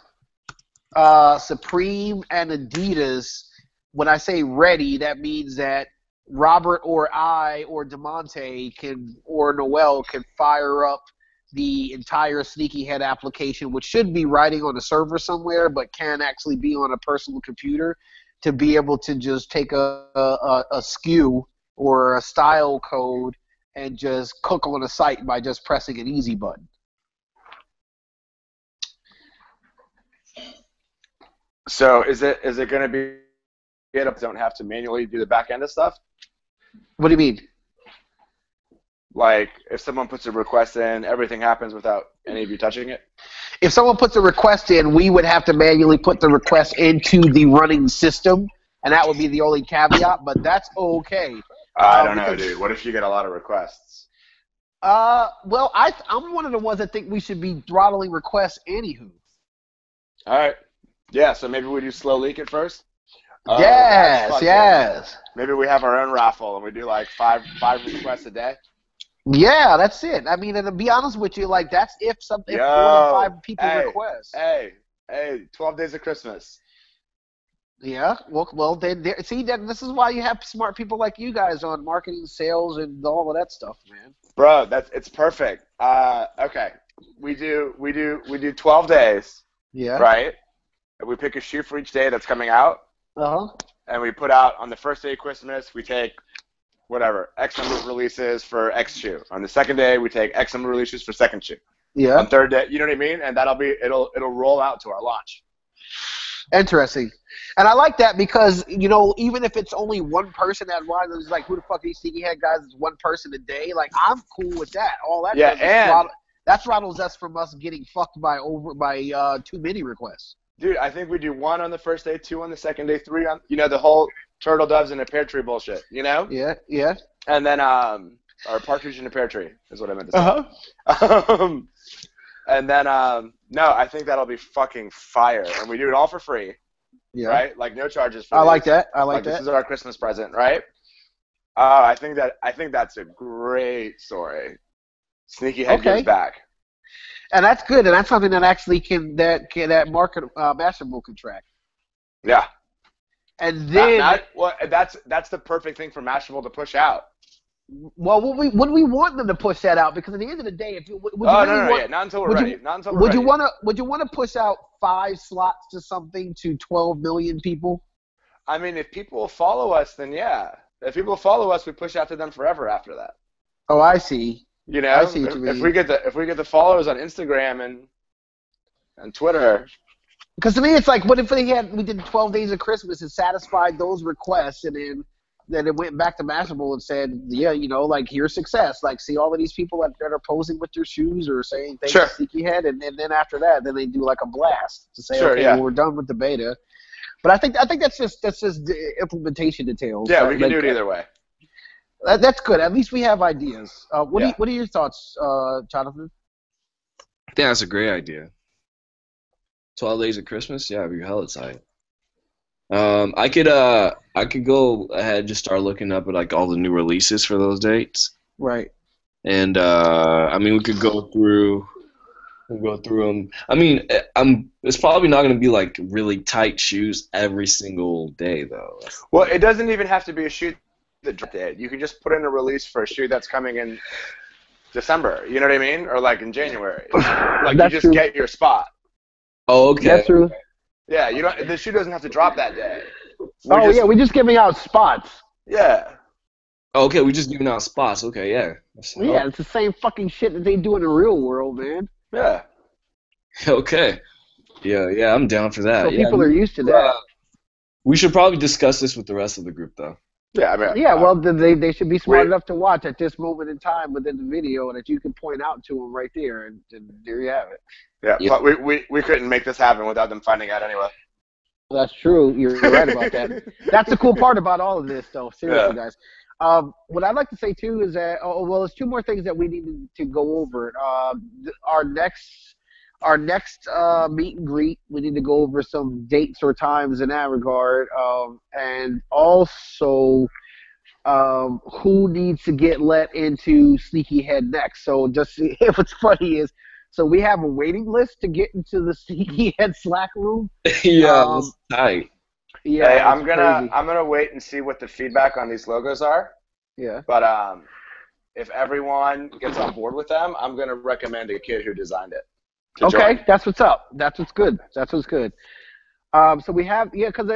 S1: Supreme and Adidas. When I say ready, that means that Robert or I or DeMonte or Noel can fire up the entire SneakyHead application, which should be riding on a server somewhere, but can actually be on a personal computer, to be able to just take a SKU or a style code and just cook on a site by just pressing an easy button.
S3: So is it going to be don't have to manually do the back end of stuff?
S1: What do you mean?
S3: Like, if someone puts a request in, everything happens without any of you touching it?
S1: If someone puts a request in, we would have to manually put the request into the running system, and that would be the only caveat, but that's okay.
S3: I don't know, dude. What if you get a lot of requests?
S1: Well, I'm one of the ones that think we should be throttling requests anywho.
S3: All right. Yeah, so maybe we do slow leak at first?
S1: Yes.
S3: Maybe we have our own raffle and we do like five requests a day.
S1: Yeah, that's it. I mean, and to be honest with you, like that's if more than 5 people request.
S3: Hey, 12 days of Christmas.
S1: Yeah, well, then see, this is why you have smart people like you guys on marketing, sales, and all of that stuff, man.
S3: Bro, it's perfect. Okay, we do 12 days.
S1: Yeah.
S3: Right. And we pick a shoe for each day that's coming out. And we put out on the first day of Christmas, we take whatever X number of releases for X shoe. On the second day, we take X number of releases for second shoe.
S1: Yeah.
S3: On third day, you know what I mean? And it'll roll out to our launch.
S1: Interesting. And I like that because, you know, even if it's only one person that is like, who the fuck are these SneakyHead guys? It's one person a day. Like, I'm cool with that. All that that throttles us from us getting fucked by too many requests.
S3: Dude, I think we do 1 on the first day, 2 on the second day, 3 on, the whole turtle doves in a pear tree bullshit, you know?
S1: Yeah.
S3: And then, or partridge in a pear tree is what I meant to say. And then, no, I think that'll be fucking fire. And we do it all for free. Yeah. Right? Like, no charges for
S1: I like that. I like that.
S3: This is our Christmas present, right? I think that's a great story. SneakyHead gives back.
S1: And that's good, and that's something that actually that market Mashable can track.
S3: Yeah.
S1: And then
S3: that's the perfect thing for Mashable to push out.
S1: Well, would we want them to push that out? Because at the end of the day,
S3: not until we're ready.
S1: Would you want to push out 5 slots to something to 12 million people?
S3: I mean, if people follow us, then yeah. If people follow us, we push out to them forever after that.
S1: Oh, I see.
S3: You know, I see what you mean. If we get the followers on Instagram and Twitter.
S1: Because to me, it's like, what if we did 12 days of Christmas and satisfied those requests, and then it went back to Mashable and said, yeah, you know, like, here's success. Like, see all of these people that are posing with their shoes or saying things to SneakyHead, and then after that, then they do like a blast to say, well, we're done with the beta. But I think that's just implementation details.
S3: Yeah, we can do it either way.
S1: That's good. At least we have ideas. What are your thoughts, Jonathan?
S2: I think that's a great idea. 12 days of Christmas? Yeah, it'd be hella tight. I could go ahead and just start looking up at like all the new releases for those dates.
S1: Right.
S2: And I mean, we could go through We'll go through them. I mean, it's probably not going to be like really tight shoes every single day, though.
S3: Well, it doesn't even have to be a shoe that dropped it. You can just put in a release for a shoe that's coming in December. You know what I mean? Or like in January. Like
S1: That's
S3: you just
S1: true.
S3: get your spot.
S2: Oh, okay.
S1: That's true.
S3: Yeah, you don't. The shoe doesn't have to drop that day.
S1: We're just giving out spots.
S3: Yeah.
S2: Okay, we're just giving out spots. Okay, yeah.
S1: Yeah, it's the same fucking shit that they do in the real world, man.
S3: Yeah.
S2: Okay. Yeah, I'm down for that.
S1: So people are used to that.
S2: We should probably discuss this with the rest of the group, though.
S3: Yeah, I mean,
S1: Yeah, well, they should be smart enough to watch at this moment in time within the video that you can point out to them right there, and there you have it.
S3: Yeah, but we couldn't make this happen without them finding out anyway.
S1: That's true. You're right about that. That's the cool part about all of this, though. Seriously, guys. What I'd like to say, too, is that, there's two more things that we need to go over. Our next meet and greet, we need to go over some dates or times in that regard. And also who needs to get let into SneakyHead next. So just what's funny is, so we have a waiting list to get into the SneakyHead Slack room.
S2: Yeah, that's tight.
S1: Yeah,
S3: hey, I'm gonna wait and see what the feedback on these logos are.
S1: Yeah.
S3: But if everyone gets on board with them, I'm gonna recommend a kid who designed it.
S1: Okay,
S3: join.
S1: that's what's up. That's what's good. That's what's good. So we have, because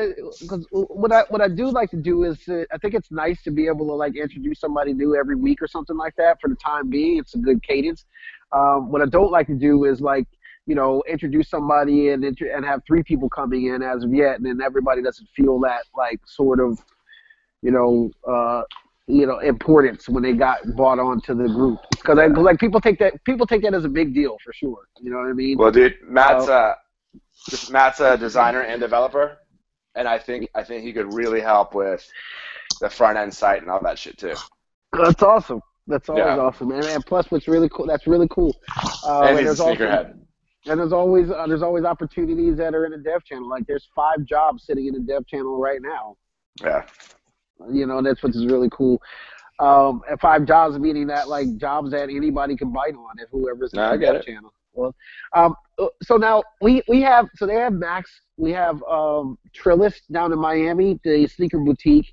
S1: what I do like to do is, I think it's nice to be able to like introduce somebody new every week or something like that. For the time being, it's a good cadence. What I don't like to do is like, introduce somebody and have three people coming in as of yet, and then everybody doesn't feel that like sort of, importance when they got brought onto the group. Because like people take that as a big deal for sure. You know what I mean?
S3: Well, dude, Matt's a designer and developer, and I think he could really help with the front end site and all that shit too.
S1: That's awesome. That's always awesome, man. And plus, what's really cool, that's really cool.
S3: And he's a sneakerhead.
S1: And there's always opportunities that are in the dev channel. Like there's 5 jobs sitting in the dev channel right now.
S3: Yeah.
S1: That's what's really cool. And 5 jobs meaning that like jobs that anybody can bite on if whoever's in the dev channel. Well, so now they have Max. We have Trillis down in Miami, the sneaker boutique,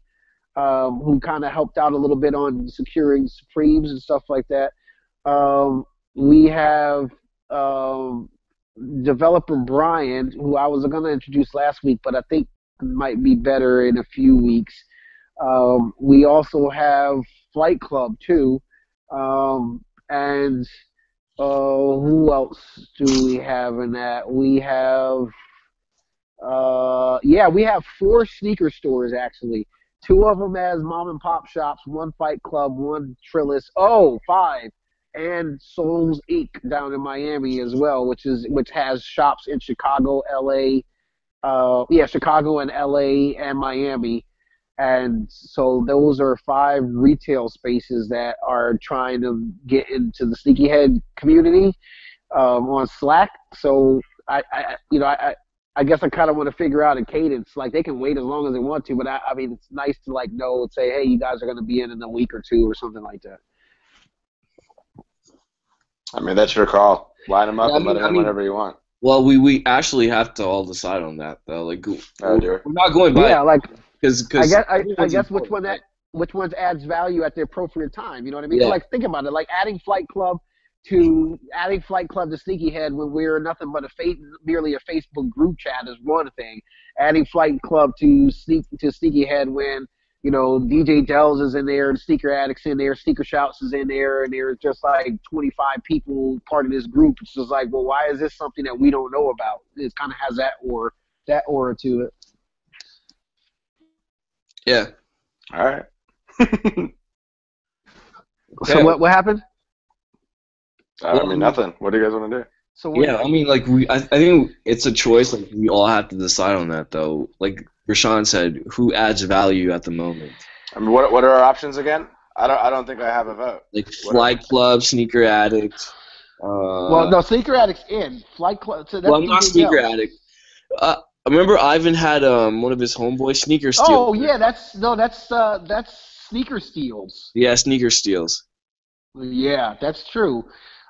S1: who kind of helped out a little bit on securing Supremes and stuff like that. We have developer Brian, who I was going to introduce last week, but I think might be better in a few weeks. We also have Flight Club too, and who else do we have in that? We have we have 4 sneaker stores actually. 2 of them as mom and pop shops, 1 Fight Club, 1 Trillis. 5. And Souls Inc. down in Miami as well, which has shops in Chicago, LA, Chicago and LA and Miami. And so those are 5 retail spaces that are trying to get into the SneakyHead community on Slack. So I guess I kind of want to figure out a cadence. Like they can wait as long as they want to, but I mean it's nice to like know and say, hey, you guys are going to be in a week or 2 or something like that.
S3: I mean, that's your call. Line them up and let them in whenever you want.
S2: Well, we actually have to all decide on that though. Like, we're not going by.
S1: Yeah, like
S2: because
S1: I guess which ones adds value at the appropriate time. You know what I mean?
S2: Yeah.
S1: Like think about it. Like adding Flight Club to SneakyHead when we're nothing but merely a Facebook group chat is one thing. Adding Flight Club to SneakyHead when DJ Dells is in there and Sneaker Addicts in there, Sneaker Shouts is in there, and there's just like 25 people part of this group. It's just like, well, why is this something that we don't know about? It kind of has that aura to it.
S2: Yeah.
S3: All right.
S1: So what happened?
S3: I mean, nothing. What do you guys want to do?
S1: So
S2: I mean, like I think it's a choice. Like we all have to decide on that, though. Like Rashawn said, who adds value at the moment?
S3: I mean, what are our options again? I don't think I have a vote.
S2: Like Flight Club, Sneaker Addict.
S1: Well, no, Sneaker Addict's in Flight Club. So that's
S2: I'm not Sneaker Addict. I remember Ivan had one of his homeboys Sneaker Steals.
S1: Oh yeah, that's Sneaker Steals.
S2: Yeah, Sneaker Steals.
S1: Yeah, that's true.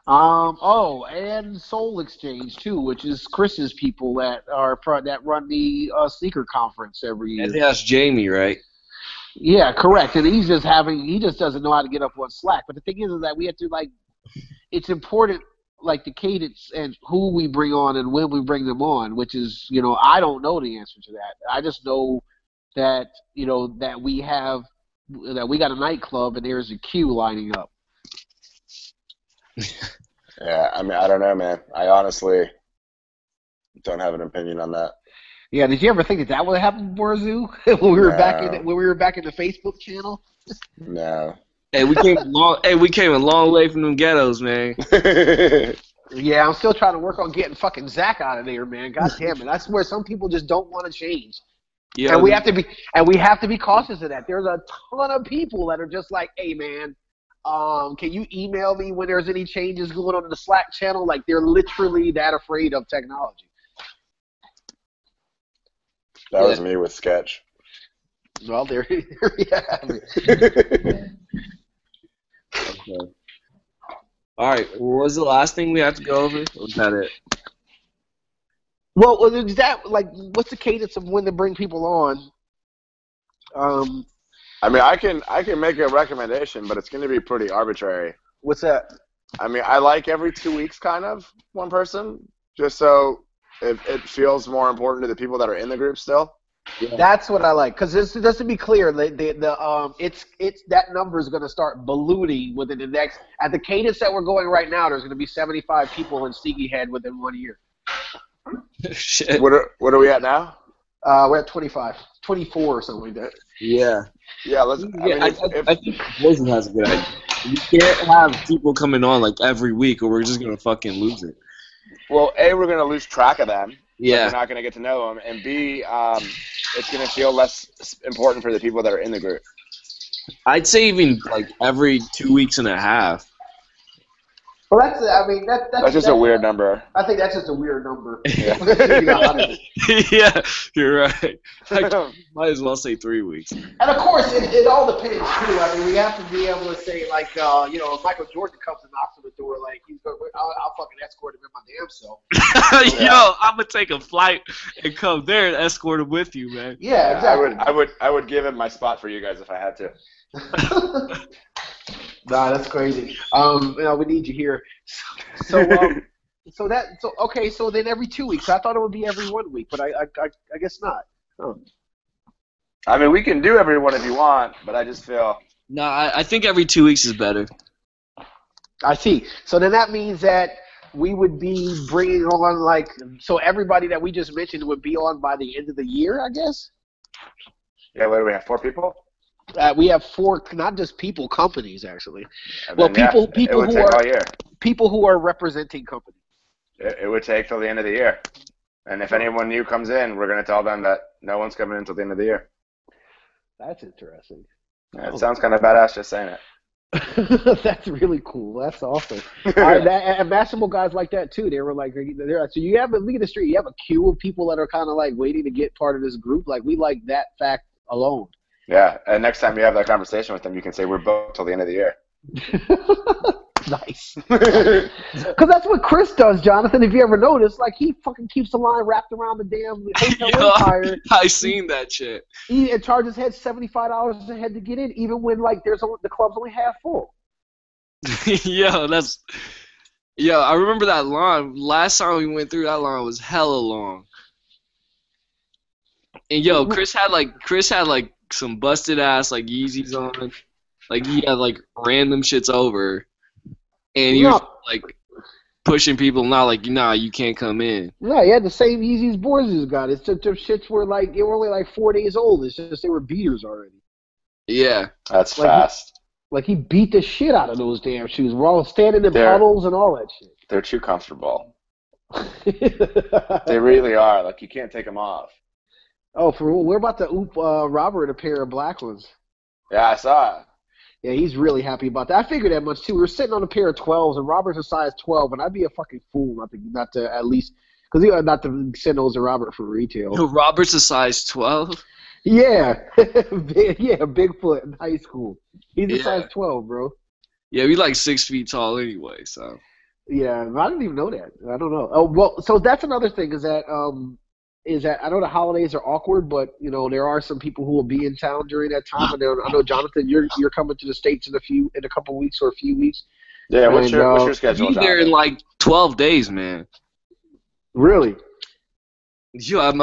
S1: Oh, and Soul Exchange too, which is Chris's people that run the sneaker conference every
S2: I
S1: year.
S2: think that's Jamie, right?
S1: Yeah, correct. And he just doesn't know how to get up on Slack. But the thing is that we have to it's important like the cadence and who we bring on and when we bring them on, which is I don't know the answer to that. I just know that that we got a nightclub and there's a queue lining up.
S3: Yeah, I mean, I don't know, man. I honestly don't have an opinion on that.
S1: Yeah, did you ever think that would happen for Zoo when we were back in the Facebook channel?
S3: No.
S2: Hey, we came a long way from them ghettos, man.
S1: Yeah, I'm still trying to work on getting fucking Zach out of there, man. God damn it. That's where some people just don't want to change.
S2: Yeah,
S1: And we have to be cautious of that. There's a ton of people that are just like, hey man, can you email me when there's any changes going on in the Slack channel? Like they're literally that afraid of technology.
S3: That was me with Sketch.
S1: Well, there you have
S2: Okay. All right. What was the last thing we had to go over? Or was that it?
S1: Well, is that what's the cadence of when to bring people on?
S3: I mean, I can make a recommendation, but it's going to be pretty arbitrary.
S1: What's that?
S3: I mean, I like every 2 weeks, kind of one person, just so it feels more important to the people that are in the group still.
S1: Yeah. That's what I like, because just to be clear, it's that number is going to start ballooning within the next. At the cadence that we're going right now, there's going to be 75 people in SneakyHead within 1 year.
S2: Shit.
S3: What are we at now?
S1: We're at 25, 24 or something like that.
S2: Yeah.
S3: Yeah. Let's.
S2: I think Poison has a good idea. You can't have people coming on like every week, or we're just gonna fucking lose it.
S3: Well, A, we're gonna lose track of them.
S2: Yeah.
S3: We're not gonna get to know them, and B, it's gonna feel less important for the people that are in the group.
S2: I'd say even like every 2 weeks and a half.
S1: Well, that's
S3: just a weird number.
S1: I think that's just a weird number.
S3: Yeah,
S2: Yeah, you're right. Might as well say 3 weeks.
S1: And of course, it all depends too. I mean, we have to be able to say if Michael Jordan comes and knocks on the door, I'll fucking escort him in my damn self.
S2: Yo, I'm gonna take a flight and come there and escort him with you, man.
S1: Yeah, exactly.
S3: I would give him my spot for you guys if I had to.
S1: Nah, that's crazy. We need you here. So then every 2 weeks. I thought it would be every 1 week, but I guess not. Oh.
S3: I mean, we can do every one if you want, but I just feel.
S2: No, I think every 2 weeks is better.
S1: I see. So then that means that we would be bringing on so everybody that we just mentioned would be on by the end of the year, I guess.
S3: Yeah. What do we have? 4 people.
S1: We have 4, not just people, companies actually.
S3: And
S1: Well,
S3: then,
S1: people who are representing companies.
S3: It would take till the end of the year, and if anyone new comes in, we're gonna tell them that no one's coming in until the end of the year.
S1: That's interesting.
S3: Yeah, it sounds kind of badass just saying it.
S1: That's really cool. That's awesome. And basketball guys like that too. They were like, so you have look at the street. You have a queue of people that are kind of like waiting to get part of this group. Like we like that fact alone.
S3: Yeah, and next time you have that conversation with them, you can say we're booked till the end of the year.
S1: Nice. Because that's what Chris does, Jonathan. If you ever notice, he fucking keeps the line wrapped around the damn hotel empire.
S2: I seen that shit.
S1: He charges head $75 a head to get in, even when the club's only half full.
S2: I remember that line. Last time we went through that line was hella long. And Chris had some busted ass Yeezys on, he had random shits over, and he was pushing people, not nah, you can't come in.
S1: Yeah, he had the same Yeezys Borzus got. It's just their shits were they were only 4 days old. It's just they were beaters already.
S2: Yeah,
S3: that's fast.
S1: He beat the shit out of those damn shoes. We're all standing in puddles and all that shit.
S3: They're too comfortable. They really are. You can't take them off.
S1: Oh, we're about to oop Robert a pair of black ones.
S3: Yeah, I saw it.
S1: Yeah, he's really happy about that. I figured that much too. We were sitting on a pair of 12s, and Robert's a size 12, and I'd be a fucking fool not to at least not to send those to Robert for retail.
S2: Robert's a size 12.
S1: Yeah, Bigfoot in high school. He's a size 12, bro.
S2: Yeah, we 6 feet tall anyway, so.
S1: Yeah, I didn't even know that. I don't know. Oh well, so that's another thing is that I know the holidays are awkward, but there are some people who will be in town during that time. And I know Jonathan, you're coming to the States in a couple weeks or a few weeks,
S3: Yeah, what's
S1: and
S3: your
S2: I'll
S3: schedule,
S2: be there in
S3: Jonathan?
S2: like 12 days, man.
S1: really.
S2: Yeah, I'm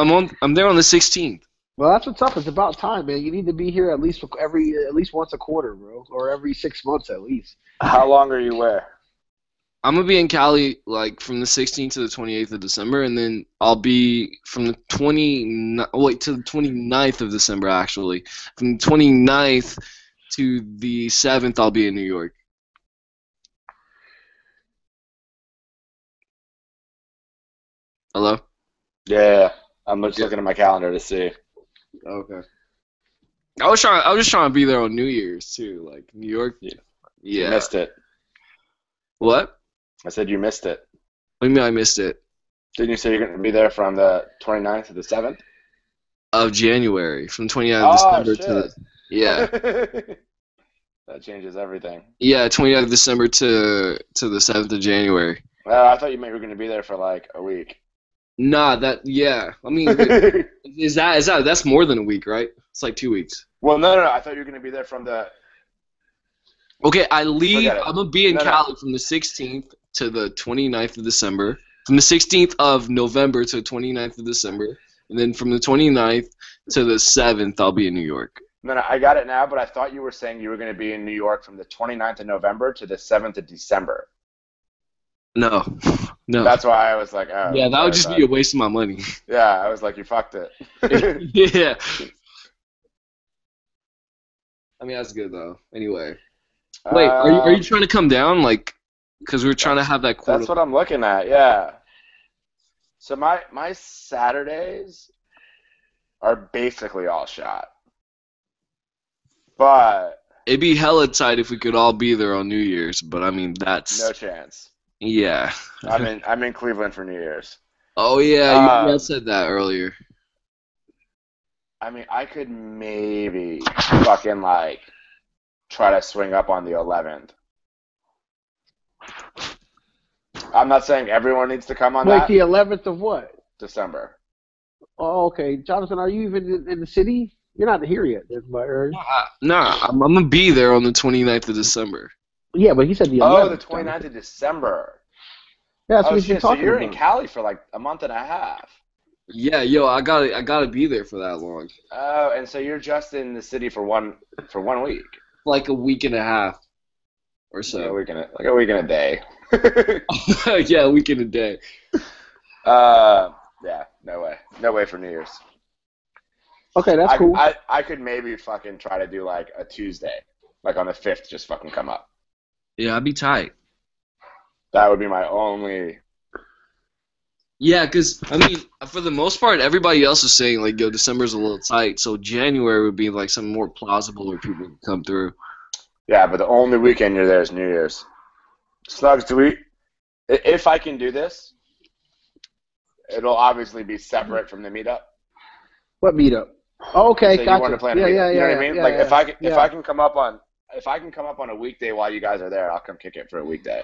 S2: there on the 16th.
S1: Well, that's what's up. It's about time, man. You need to be here at least at least once a quarter, bro, or every 6 months at least.
S3: How long are you where?
S2: I'm gonna be in Cali like from the 16th to the 28th of December, and then I'll be from the 29th of December actually. From the 29th to the 7th, I'll be in New York. Hello?
S3: Yeah, I'm just
S2: Yeah.
S3: looking at my calendar to see.
S2: Okay. I was just trying to be there on New Year's too, like New York.
S3: Yeah.
S2: Yeah.
S3: You missed it.
S2: What?
S3: I said you missed it.
S2: What do you mean I missed it?
S3: Didn't you say you're going to be there from the 29th to the 7th?
S2: Of January, from 29th
S3: Oh,
S2: of December
S3: shit.
S2: to yeah.
S3: That changes everything.
S2: Yeah, 29th of December to the 7th of January.
S3: Well, I thought you meant you were going to be there for like a week.
S2: Nah, yeah. I mean, is that's more than a week, right? It's like 2 weeks.
S3: Well, no. I thought you were going to be there from the.
S2: Okay, I leave.
S3: Forget it.
S2: I'm gonna be in Cali from the 16th to the 29th of December. From the 16th of November to the 29th of December, and then from the 29th to the 7th, I'll be in New York.
S3: No, I got it now, but I thought you were saying you were going to be in New York from the 29th of November to the 7th of December.
S2: No.
S3: That's why I was like, oh.
S2: Yeah, that would just be a waste of my money.
S3: Yeah, I was like, you fucked it.
S2: Yeah. I mean, that's good though. Anyway. Wait, are you trying to come down? Like, because we're trying to have that quarter.
S3: That's what I'm looking at, yeah. So my Saturdays are basically all shot. But
S2: it'd be hella tight if we could all be there on New Year's, but I mean that's
S3: no chance.
S2: Yeah.
S3: I'm in Cleveland for New Year's.
S2: Oh yeah, you said that earlier.
S3: I mean, I could maybe fucking like try to swing up on the 11th. I'm not saying everyone needs to come on that.
S1: Like the 11th of what?
S3: December.
S1: Oh, okay. Jonathan, are you even in the city? You're not here yet, right?
S2: Nah, I'm gonna be there on the 29th of December.
S1: Yeah, but he said the 11th.
S3: Oh, the 29th of December.
S1: Yeah, that's
S3: oh
S1: what
S3: shit! So you're in Cali for like a month and a half.
S2: Yeah, yo, I gotta be there for that long.
S3: Oh, and so you're just in the city for one week.
S2: Like a week and a half, or so.
S3: Like a week and a day.
S2: Yeah, a week and a day.
S3: Yeah, no way for New Year's.
S1: Okay, that's cool.
S3: I could maybe fucking try to do like a Tuesday, like on the 5th, just fucking come up.
S2: Yeah, I'd be tight.
S3: That would be my only.
S2: Yeah, because, I mean, for the most part, everybody else is saying, like, yo, December's a little tight, so January would be, like, something more plausible where people can come through.
S3: Yeah, but the only weekend you're there is New Year's. Snugs, if I can do this, it'll obviously be separate from the meetup.
S1: What meetup? Oh, okay,
S3: so
S1: gotcha.
S3: You want to plan a meetup,
S1: yeah,
S3: you know what I mean?
S1: Yeah,
S3: like,
S1: yeah,
S3: if I can come up on a weekday while you guys are there, I'll come kick it for a weekday.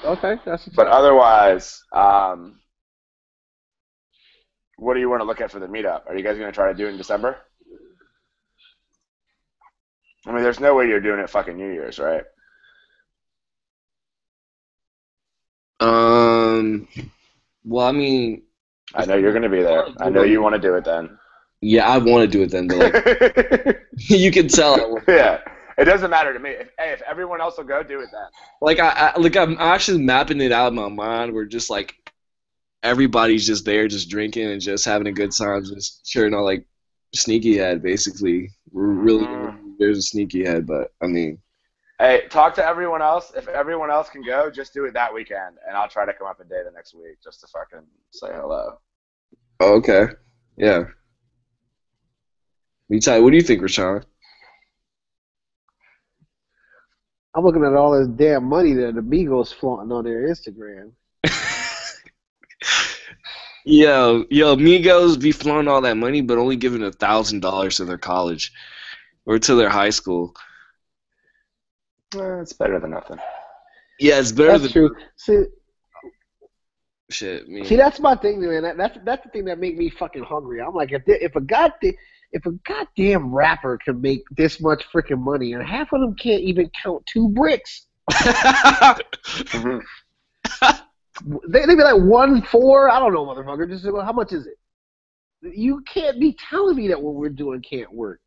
S1: Okay, that's.
S3: But otherwise, what do you want to look at for the meetup? Are you guys going to try to do it in December? I mean, there's no way you're doing it fucking New Year's, right?
S2: Well, I mean,
S3: I know you're going to be there. I know you want to do it then.
S2: Yeah, I want to do it then, but like, you can tell.
S3: Yeah, it doesn't matter to me. If everyone else will go, do it then.
S2: Like I'm actually mapping it out in my mind. Where just like everybody's just there, just drinking and just having a good time, just cheering on like SneakyHead. Basically, we're really there's a SneakyHead, but I mean,
S3: hey, talk to everyone else. If everyone else can go, just do it that weekend, and I'll try to come up a day the next week just to fucking say hello.
S2: Oh, okay, yeah. What do you think, Rashawn?
S1: I'm looking at all this damn money that the Migos flaunting on their Instagram.
S2: Yo, Migos be flaunting all that money, but only giving $1,000 to their college or to their high school.
S3: It's better than nothing.
S2: Yeah, it's better.
S1: That's true. See,
S2: shit,
S1: See,
S2: man.
S1: that's my thing, man. That's the thing that make me fucking hungry. I'm like, if a goddamn rapper can make this much freaking money, and half of them can't even count 2 bricks,
S3: Mhm.
S1: they be like 1-4. I don't know, motherfucker. Just how much is it? You can't be telling me that what we're doing can't work.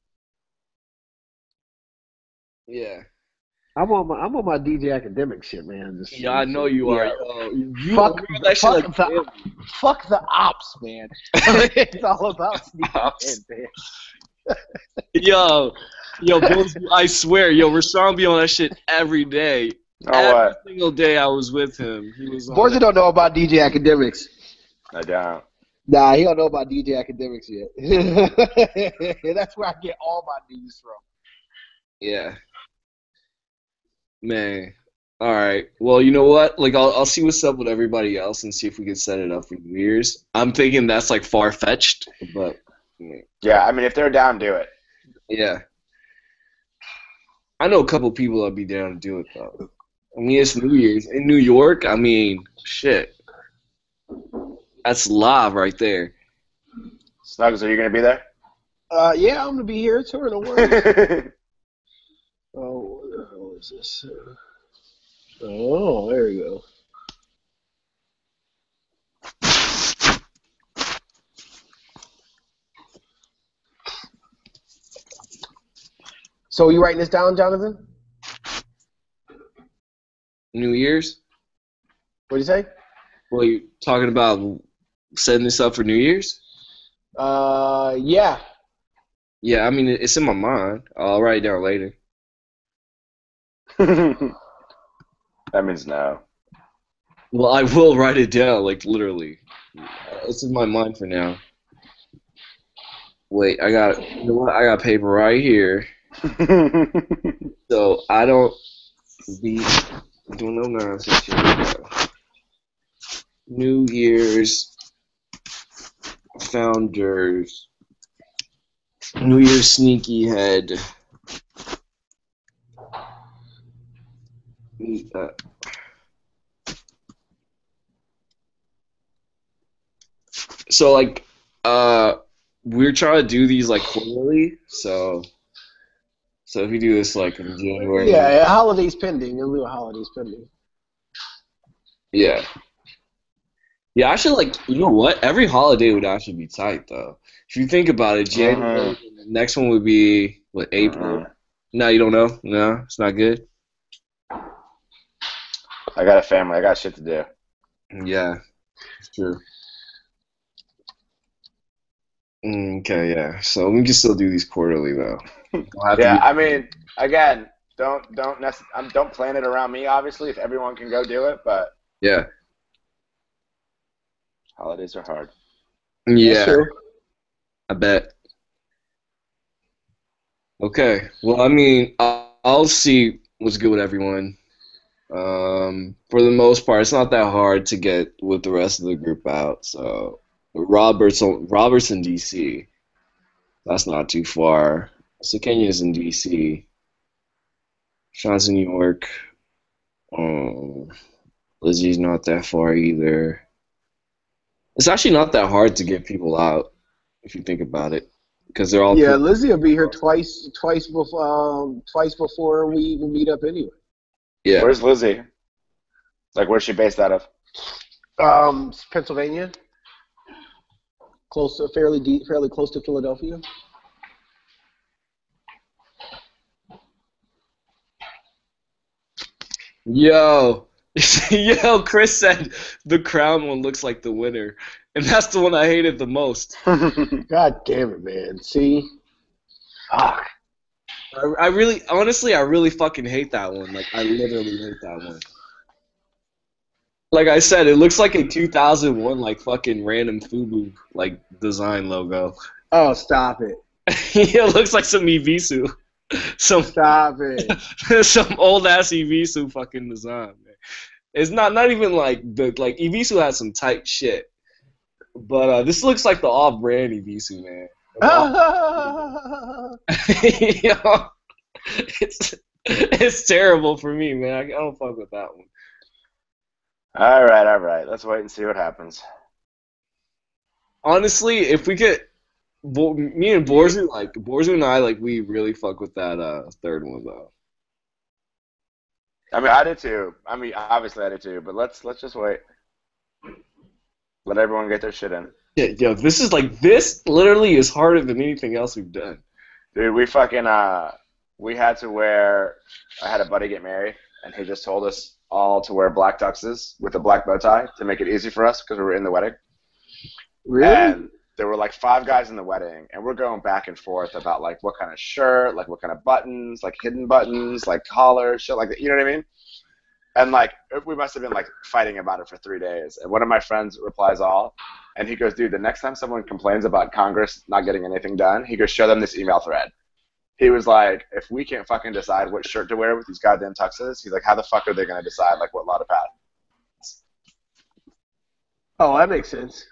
S2: Yeah.
S1: I'm on my DJ academic shit, man.
S2: Yeah, I know you are.
S1: Yeah.
S2: Yo, you
S1: Fuck,
S2: remember that shit like
S1: fuck the ops, man. It's all about
S2: Ops.
S1: SneakyHead, man.
S2: Yo, Bills, I swear, Rashawn be on that shit every day.
S3: Oh,
S2: Every
S3: what?
S2: single day I was with him, he was on
S1: Borza
S2: that.
S1: don't know about DJ academics.
S3: I don't.
S1: Nah, he don't know about DJ academics yet. That's where I get all my news from.
S2: Yeah. Man. All right. Well, you know what? Like, I'll see what's up with everybody else and see if we can set it up for New Year's. I'm thinking that's like far fetched, but
S3: Yeah, I mean, if they're down, do it.
S2: yeah. I know a couple people that'd be down to do it though. I mean, it's New Year's in New York. I mean, shit. That's live right there.
S3: Snuggles, are you going to be there?
S1: Yeah, I'm gonna be here too. Don't worry. Oh, what the hell is this? Oh, there we go. So you writing this down, Jonathan?
S2: New Year's?
S1: What do you say?
S2: Well, you talking about setting this up for New Year's?
S1: Yeah.
S2: Yeah, I mean, it's in my mind. I'll write it down later.
S3: That means no.
S2: Well, I will write it down, like, literally. It's in my mind for now. Wait, you know what? I got paper right here. So I don't be doing no nonsense here. New Year's founders. New Year's SneakyHead. So like, we're trying to do these like quarterly. So if we do this like in January.
S1: Yeah, holidays pending. We'll do a holidays pending.
S2: Yeah. Yeah, actually, like, you know what? Every holiday would actually be tight, though. If you think about it, January, the next one would be, what, April? No, you don't know? No, it's not good?
S3: I got a family. I got shit to do.
S2: Yeah, it's true. Okay, yeah. So we can still do these quarterly, though.
S3: Yeah, I mean, again, don't plan it around me, obviously, if everyone can go do it, but
S2: yeah.
S3: Holidays are hard.
S2: Yeah, I bet. Okay, well, I mean, I'll see what's good with everyone. For the most part, it's not that hard to get with the rest of the group out. So Robert's in DC. That's not too far. So Kenya's in DC. Sean's in New York. Lizzie's not that far either. It's actually not that hard to get people out if you think about it, because they're all.
S1: Yeah, Lizzie will be here twice before we even meet up anyway.
S2: Yeah.
S3: Where's Lizzie? Like, where's she based out of?
S1: Pennsylvania. Fairly close to Philadelphia.
S2: Yo, Chris said the Crown one looks like the winner, and that's the one I hated the most.
S1: God damn it, man! See,
S2: I really fucking hate that one. Like, I literally hate that one. Like I said, it looks like a 2001 like fucking random FUBU like design logo.
S1: Oh, stop it!
S2: It looks like some Evisu.
S1: Stop it!
S2: Some old ass Evisu fucking design, man. It's not even like Evisu has some tight shit, but this looks like the off-brand Evisu, man. Yo, it's terrible for me, man. I don't fuck with that one.
S3: All right. Let's wait and see what happens.
S2: Honestly, if we get me and Borzu and I, like, we really fuck with that third one though.
S3: I mean, I did too. I mean, obviously I did too. But let's just wait. Let everyone get their shit in.
S2: Yeah, yo, this literally is harder than anything else we've done.
S3: Dude, we fucking we had to wear. I had a buddy get married, and he just told us all to wear black tuxes with a black bow tie to make it easy for us because we were in the wedding.
S1: Really?
S3: And there were like 5 guys in the wedding, and we're going back and forth about like what kind of shirt, like what kind of buttons, like hidden buttons, like collars, shit like that. You know what I mean? And like we must have been like fighting about it for 3 days. And one of my friends replies all, and he goes, "Dude, the next time someone complains about Congress not getting anything done, he goes, show them this email thread." He was like, "If we can't fucking decide what shirt to wear with these goddamn tuxes, he's like, how the fuck are they gonna decide like what law to pass?"
S1: Oh, that makes sense.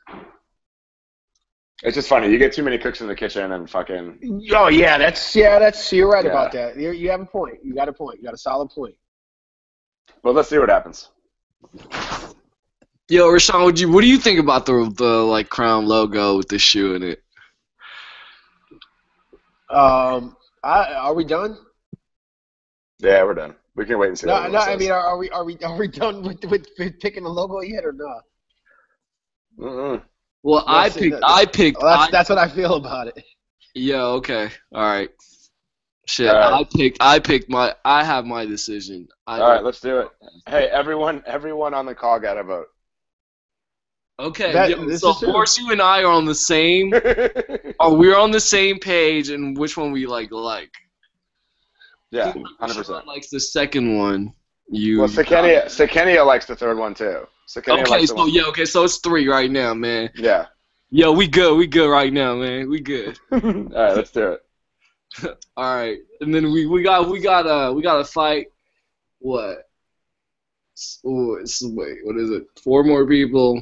S3: It's just funny. You get too many cooks in the kitchen and fucking.
S1: Oh yeah, that's you're right
S3: Yeah.
S1: about that. You have a point. You got a point. You got a solid point.
S3: Well, let's see what happens.
S2: Yo, Rashawn, what do you think about the like crown logo with the shoe in it?
S1: Are we done?
S3: Yeah, we're done. We can wait and see.
S1: No,
S3: what everyone
S1: I
S3: says.
S1: mean, are we done with picking the logo yet or not?
S3: Mm-mm.
S2: Well, I picked.
S1: Well, that's what I feel about it.
S2: Yeah, okay. All right. Shit,
S3: All right.
S2: I have my decision.
S3: All right, let's do it. Hey, everyone on the call got a vote.
S2: Okay,
S1: This
S2: so
S1: is true.
S2: Borsu and I are on the same. We're on the same page, and which one we like.
S3: Yeah,
S2: Rashawn
S3: 100%.
S2: likes the second one.
S3: Well, Sekenia likes the third one too. Sekenia
S2: Okay,
S3: likes the one.
S2: so it's 3 right now, man.
S3: Yeah.
S2: Yo, we good right now, man. We good.
S3: All right, let's do it.
S2: All right, and then we got a fight. What? Wait, what is it? 4 more people.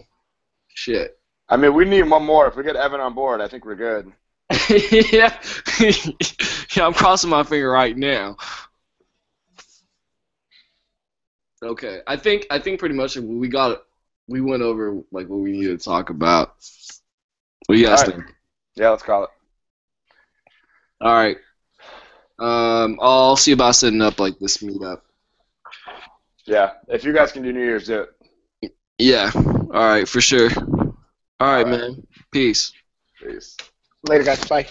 S2: Shit.
S3: I mean, we need one more. If we get Evan on board, I think we're good.
S2: Yeah, yeah. I'm crossing my finger right now. Okay, I think pretty much we went over like what we needed to talk about. What do you guys
S3: All right.
S2: think?
S3: Yeah, let's call it.
S2: All right. I'll see about setting up like this meetup.
S3: Yeah, if you guys can do New Year's, do it.
S2: Yeah. All right, for sure. All right, man. Peace.
S3: Peace.
S1: Later, guys. Bye.